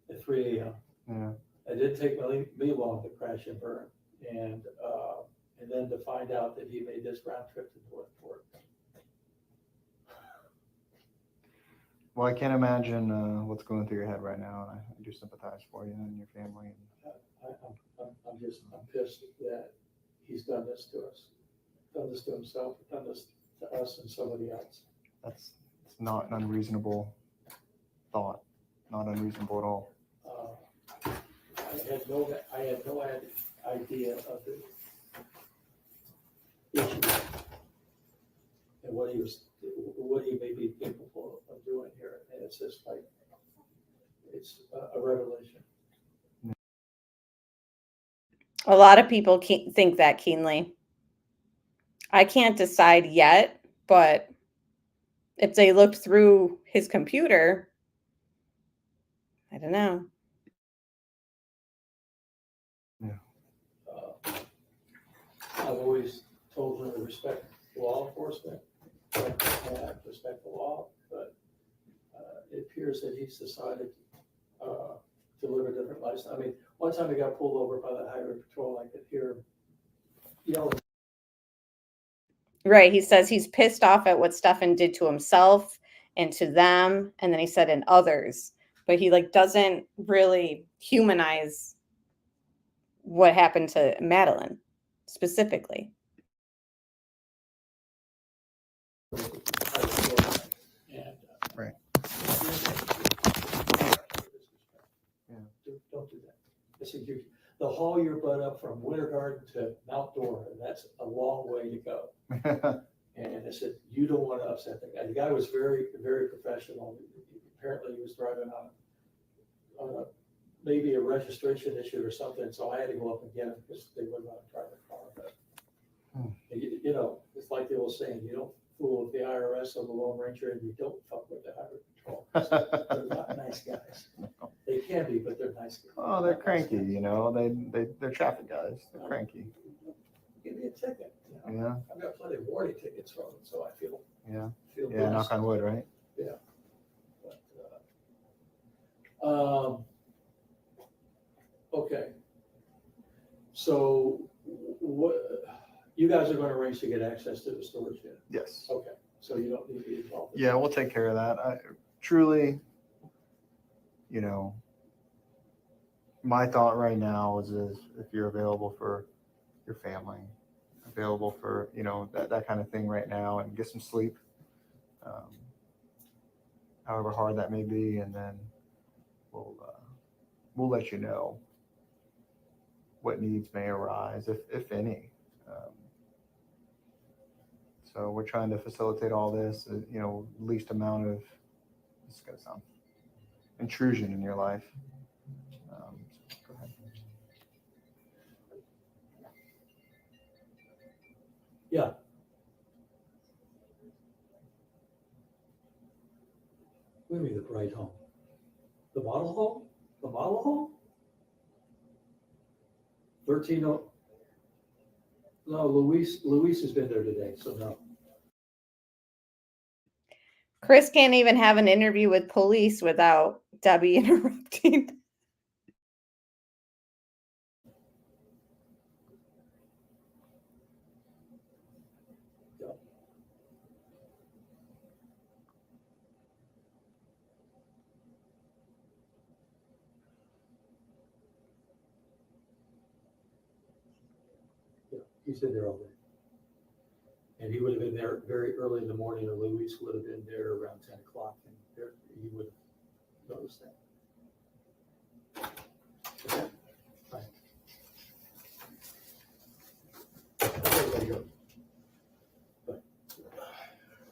at 3 a.m. yeah. It didn't take me long to crash and burn, and then to find out that he made this round trip to Northport. Well, I can't imagine what's going through your head right now, and I do sympathize for you and your family. I'm pissed that he's done this to us, done this to himself, done this to us and somebody else. It's not an unreasonable thought, not unreasonable at all. I had no idea of the issue and what he may be capable of doing here, and it's just like it's a revelation. A lot of people think that keenly. I can't decide yet, but if they looked through his computer, I don't know. I've always told him to respect law enforcement, and respect the law, but it appears that he's decided to live a different lifestyle. I mean, one time he got pulled over by the highway patrol, I could hear him yelling. Right. He says he's pissed off at what Stephan did to himself and to them. And then he said and others, but he doesn't really humanize what happened to Madeline specifically. Right. Don't do that. Listen, they'll haul your butt up from Winter Garden to Mount Dora, and that's a long way to go. And I said, you don't want to upset the guy. The guy was very, very professional. Apparently he was driving on maybe a registration issue or something, so I had to go up and get him because they wouldn't let him drive the car. But you know, it's like the old saying, you don't fool with the IRS or the Lone Ranger, and you don't fuck with the highway patrol. They're not nice guys. They can be, but they're nice guys. Oh, they're cranky, you know. They're traffic guys. They're cranky. Give me a ticket. You know? Yeah. I've got plenty of warning tickets from them, so I feel Yeah. feel Yeah. blessed. Knock on wood, right? Yeah. But, okay. So what, you guys are going to arrange to get access to the storage unit? Yes. Okay. So you don't need to be involved. Yeah, we'll take care of that. Truly, you know, my thought right now is if you're available for your family, available for, you know, that kind of thing right now, and get some sleep, however hard that may be, and then we'll let you know what needs may arise, if any. So we're trying to facilitate all this, you know, least amount of, this is going to sound, intrusion in your life. Go ahead. Yeah. What do you mean the bright home? The model home? The model home? 13 No, Luis has been there today, so no. Chris can't even have an interview with police without Debbie interrupting. Yeah, he's been there all day. And he would have been there very early in the morning, or Luis would have been there around 10 o'clock, and there, he would have noticed that. Okay. Fine. Everybody go.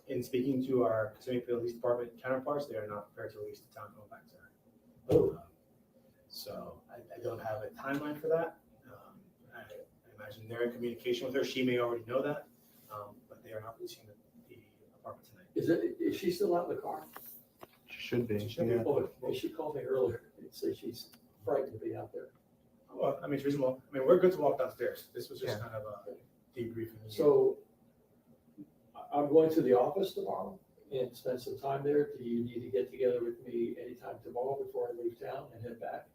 In speaking to our Kissimmee Police Department counterparts, they are not prepared to release the town going back to her. Oh. So I don't have a timeline for that. I imagine they're in communication with her. She may already know that, but they are not releasing the apartment tonight. Is she still out in the car? She should be. She should yeah. Oh, she called me earlier and said she's frightened to be out there. Well, I mean, it's reasonable. I mean, we're good to walk downstairs. This was just Yeah. kind of a debriefing. So I'm going to the office tomorrow and spend some time there. Do you need to get together with me anytime tomorrow before I leave town and head back?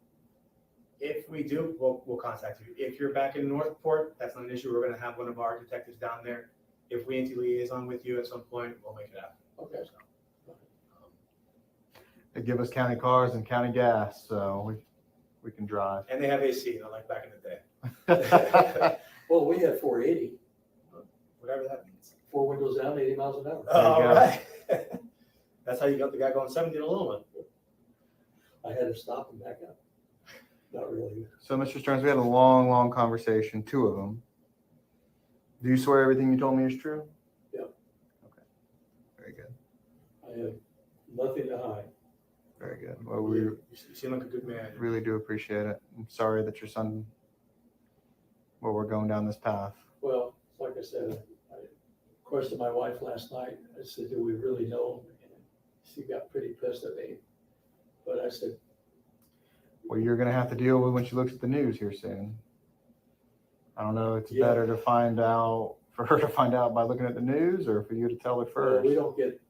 If we do, we'll contact you. If you're back in Northport, that's not an issue. We're going to have one of our detectives down there. If we need to liaison with you at some point, we'll make it happen. Okay. So, They give us county cars and county gas, so we can drive. and they have AC, not like back in the day. Well, we had 480, Whatever that means. 4 windows down, 80 miles an hour. All go. right. That's how you got the guy going 70 in a little one. I had to stop and back up. Not really. So, Mr. Stearns, we had a long, long conversation, 2 of them. Do you swear everything you told me is true? Yeah. Okay. Very good. I have nothing to hide. Very good. Well, we You seem like a good man. really do appreciate it. I'm sorry that your son, well, we're going down this path. Well, like I said, I questioned my wife last night. I said, do we really know him? And she got pretty pissed at me. But I said, Well, you're going to have to deal with when she looks at the news here soon. I don't know. It's Yeah. better to find out, for her to find out by looking at the news, or for you to tell her well, first. we don't get,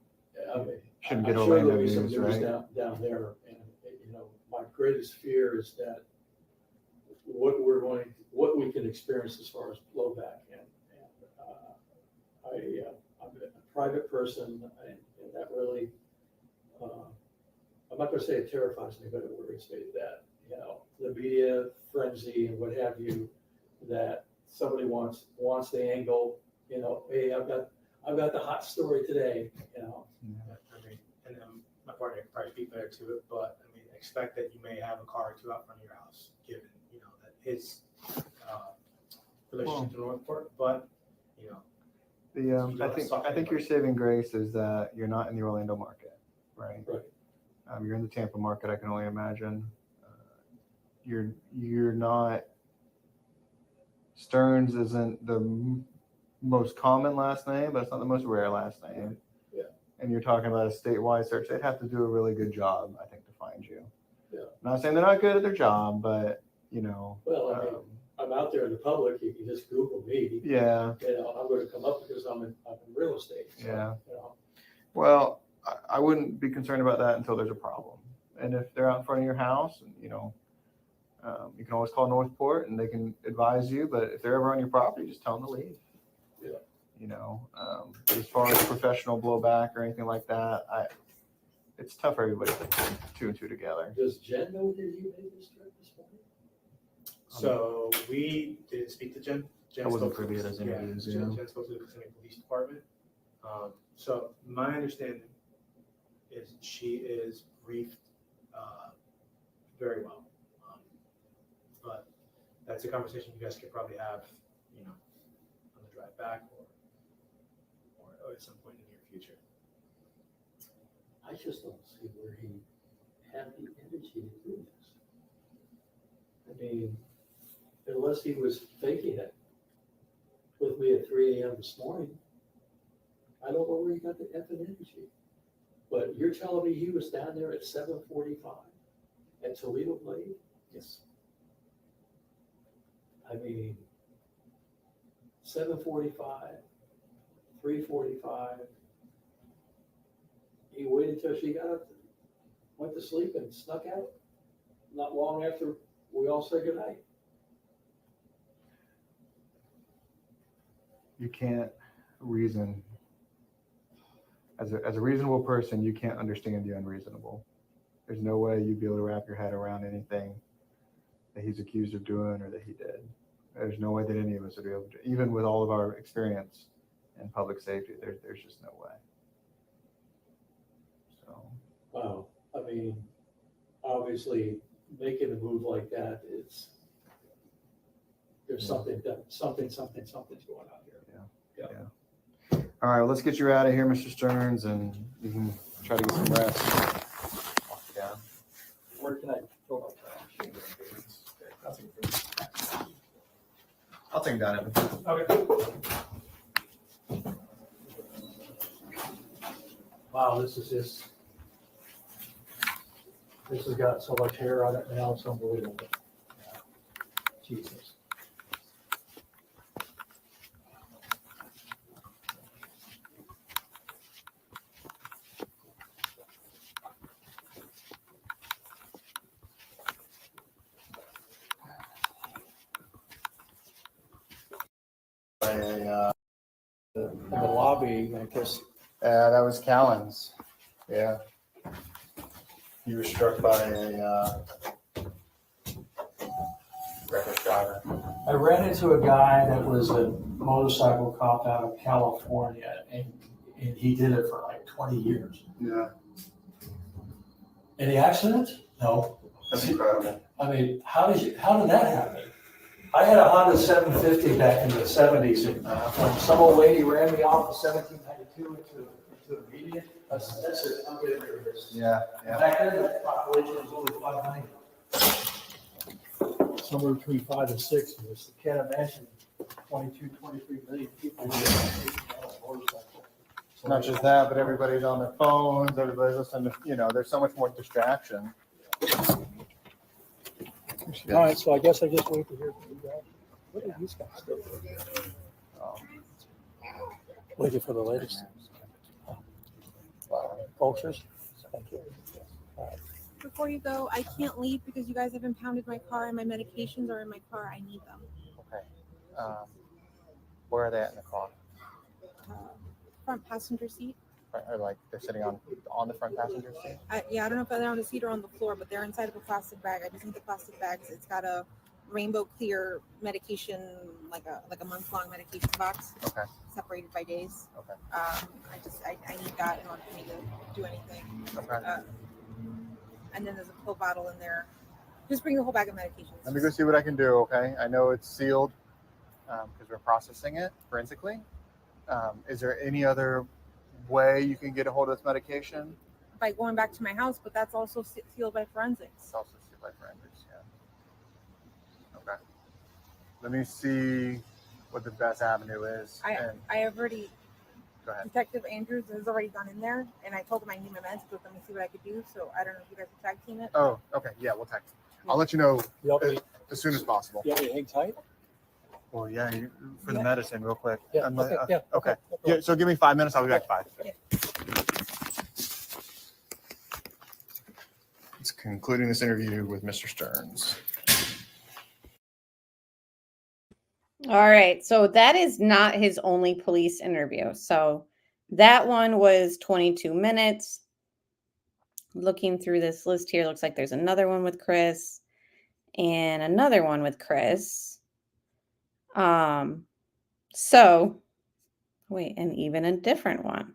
I mean, Shouldn't I'm get sure Orlando there'll be some news, news right? down there. And, you know, my greatest fear is that what we can experience as far as blowback. And I'm a private person, and that really, I'm not going to say it terrifies me, but it worries me that, you know, the media frenzy and what have you, that somebody wants the angle, you know, hey, I've got the hot story today, you know. I mean, and my partner could probably speak better to it, but I mean, expect that you may have a car or two out front of your house, given, you know, that his relationship to Northport, but, you know. I think your saving grace is that you're not in the Orlando market, right? Right. You're in the Tampa market, I can only imagine. You're not. Stearns isn't the most common last name, but it's not the most rare last name. Yeah. And you're talking about a statewide search. They'd have to do a really good job, I think, to find you. Yeah. I'm not saying they're not good at their job, but you know. Well, I mean, I'm out there in the public. You can just Google me. Yeah. You know, I'm going to come up because I'm in real estate. So, Yeah. You know, Well, I wouldn't be concerned about that until there's a problem. And if they're out in front of your house, and you know, you can always call Northport and they can advise you. But if they're ever on your property, just tell them to leave. Yeah. You know, as far as professional blowback or anything like that, it's tough for everybody to put 2 and 2 together. Does Jen know that you made this trip this morning? So we didn't speak to Jen. Jen I wasn't spoke to privy to those interviews, Jen, yeah. Jen spoke to the Kissimmee Police Department. So my understanding is she is briefed very well. But that's a conversation you guys could probably have, you know, on the drive back or at some point in the near future. I just don't see where he had the energy to do this. I mean, unless he was faking it with me at 3 a.m. this morning, I don't know where he got the effing energy. But you're telling me he was down there at 7:45 at Toledo Blade? Yes. I mean, 7:45, 3:45. He waited till she got up, went to sleep and snuck out, not long after we all said goodnight. You can't reason. As a reasonable person, you can't understand the unreasonable. There's no way you'd be able to wrap your head around anything that he's accused of doing or that he did. There's no way that any of us would be able to, even with all of our experience in public safety, there's just no way. So. Wow. I mean, obviously making a move like that, there's something's going on here. Yeah. All right, well, let's get you out of here, Mr. Sterns, and you can try to get some rest. Walk you down. Where can I fill my trash? I'll take him down, Evan. Okay. Wow, this has got so much hair on it now, it's unbelievable. Jesus. In the lobby, I guess. That was Callan's. Yeah. He was struck by a reckless driver. I ran into a guy that was a motorcycle cop out of California, and he did it for like 20 years. Yeah. Any accidents? No. That's incredible. I mean, how did that happen? I had a Honda 750 back in the 70s, and when some old lady ran me off of 1792 into a median, that's it. I'm getting rid of this. Yeah. Back then, the population was only 500. Somewhere between 5 and 6. And you can't imagine 22, 23 million people. Not just that, but everybody's on their phones, everybody's listening to, there's so much more distraction. All right, so I guess I just wait to hear from you guys. What are these guys doing? Waiting for the latest. Cultures. Thank you. Before you go, I can't leave because you guys have impounded my car and my medications are in my car. I need them. Okay. Where are they at in the car? Front passenger seat. Or like they're sitting on the front passenger seat? I don't know if they're on the seat or on the floor, but they're inside of a plastic bag. I just need the plastic bags. It's got a rainbow clear medication, like a month-long medication box. Okay. Separated by days. Okay. I need that in order for me to do anything. Okay. And then there's a pill bottle in there. Just bring the whole bag of medications. Let me go see what I can do, okay? I know it's sealed because we're processing it forensically. Is there any other way you can get a hold of this medication? By going back to my house, but that's also sealed by forensics. It's also sealed by forensics, yeah. Okay. Let me see what the best avenue is. I have already. Go ahead. Detective Andrews has already gone in there, and I told him I need my meds, but let me see what I could do. So I don't know if you guys will tag team it. Oh, okay. Yeah, we'll tag team. I'll let you know as soon as possible. You want me to hang tight? Well, yeah, for the medicine, real quick. Yeah. Okay. Yeah, so give me 5 minutes. I'll be back in 5. Yeah. It's concluding this interview with Mr. Sterns. All right. So that is not his only police interview. So that one was 22 minutes. Looking through this list here, looks like there's another one with Chris and another one with Chris. And even a different one.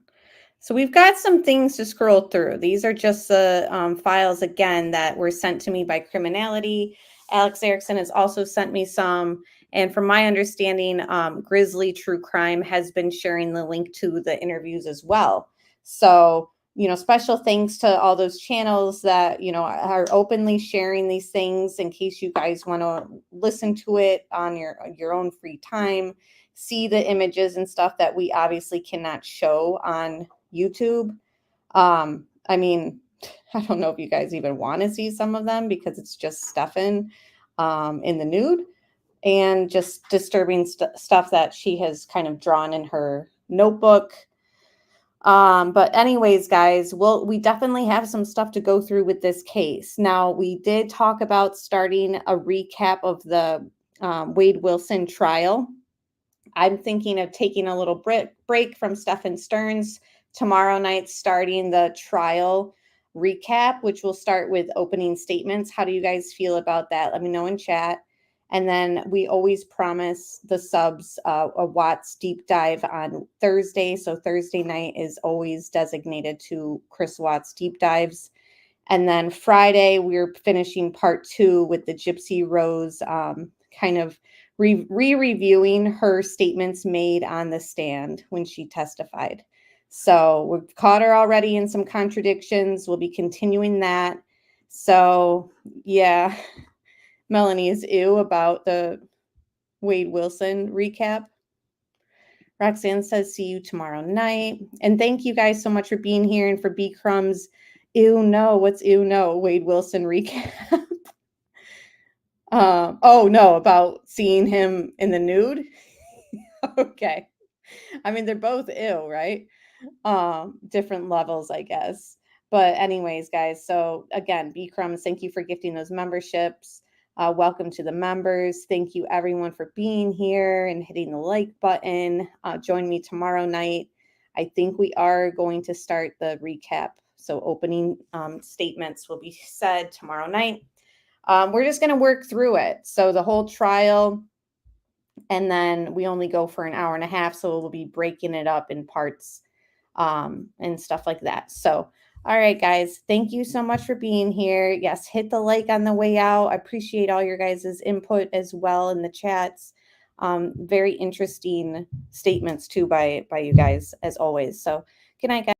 So we've got some things to scroll through. These are just the files, again, that were sent to me by Criminality. Alex Erickson has also sent me some. And from my understanding, Grizzly True Crime has been sharing the link to the interviews as well. So, special thanks to all those channels that, are openly sharing these things in case you guys want to listen to it on your own free time, see the images and stuff that we obviously cannot show on YouTube. I don't know if you guys even want to see some of them because it's just Stephan in the nude. and just disturbing stuff that she has kind of drawn in her notebook. But anyways, guys, we definitely have some stuff to go through with this case. Now, we did talk about starting a recap of the Wade Wilson trial. I'm thinking of taking a little break from Stephan Sterns tomorrow night, starting the trial recap, which will start with opening statements. How do you guys feel about that? Let me know in chat. And then we always promise the subs a Watts deep dive on Thursday. So Thursday night is always designated to Chris Watts deep dives. And then Friday, we're finishing part 2 with the Gypsy Rose, kind of reviewing her statements made on the stand when she testified. So we've caught her already in some contradictions. We'll be continuing that. So yeah, Melanie is ew about the Wade Wilson recap. Roxanne says, see you tomorrow night. And thank you guys so much for being here and for B Crumbs. Ew, no. What's ew, no? Wade Wilson recap. Oh, no, about seeing him in the nude. Okay. I mean, they're both ew, right? Different levels, I guess. But anyways, guys, so again, B Crumbs, thank you for gifting those memberships. Welcome to the members. Thank you everyone for being here and hitting the like button. Join me tomorrow night. I think we are going to start the recap. So opening statements will be said tomorrow night. We're just going to work through it. So the whole trial, and then we only go for an hour and a half. So we'll be breaking it up in parts and stuff like that. So all right, guys, thank you so much for being here. Yes, hit the like on the way out. I appreciate all your guys' input as well in the chats. Very interesting statements too by you guys as always. So good night, guys.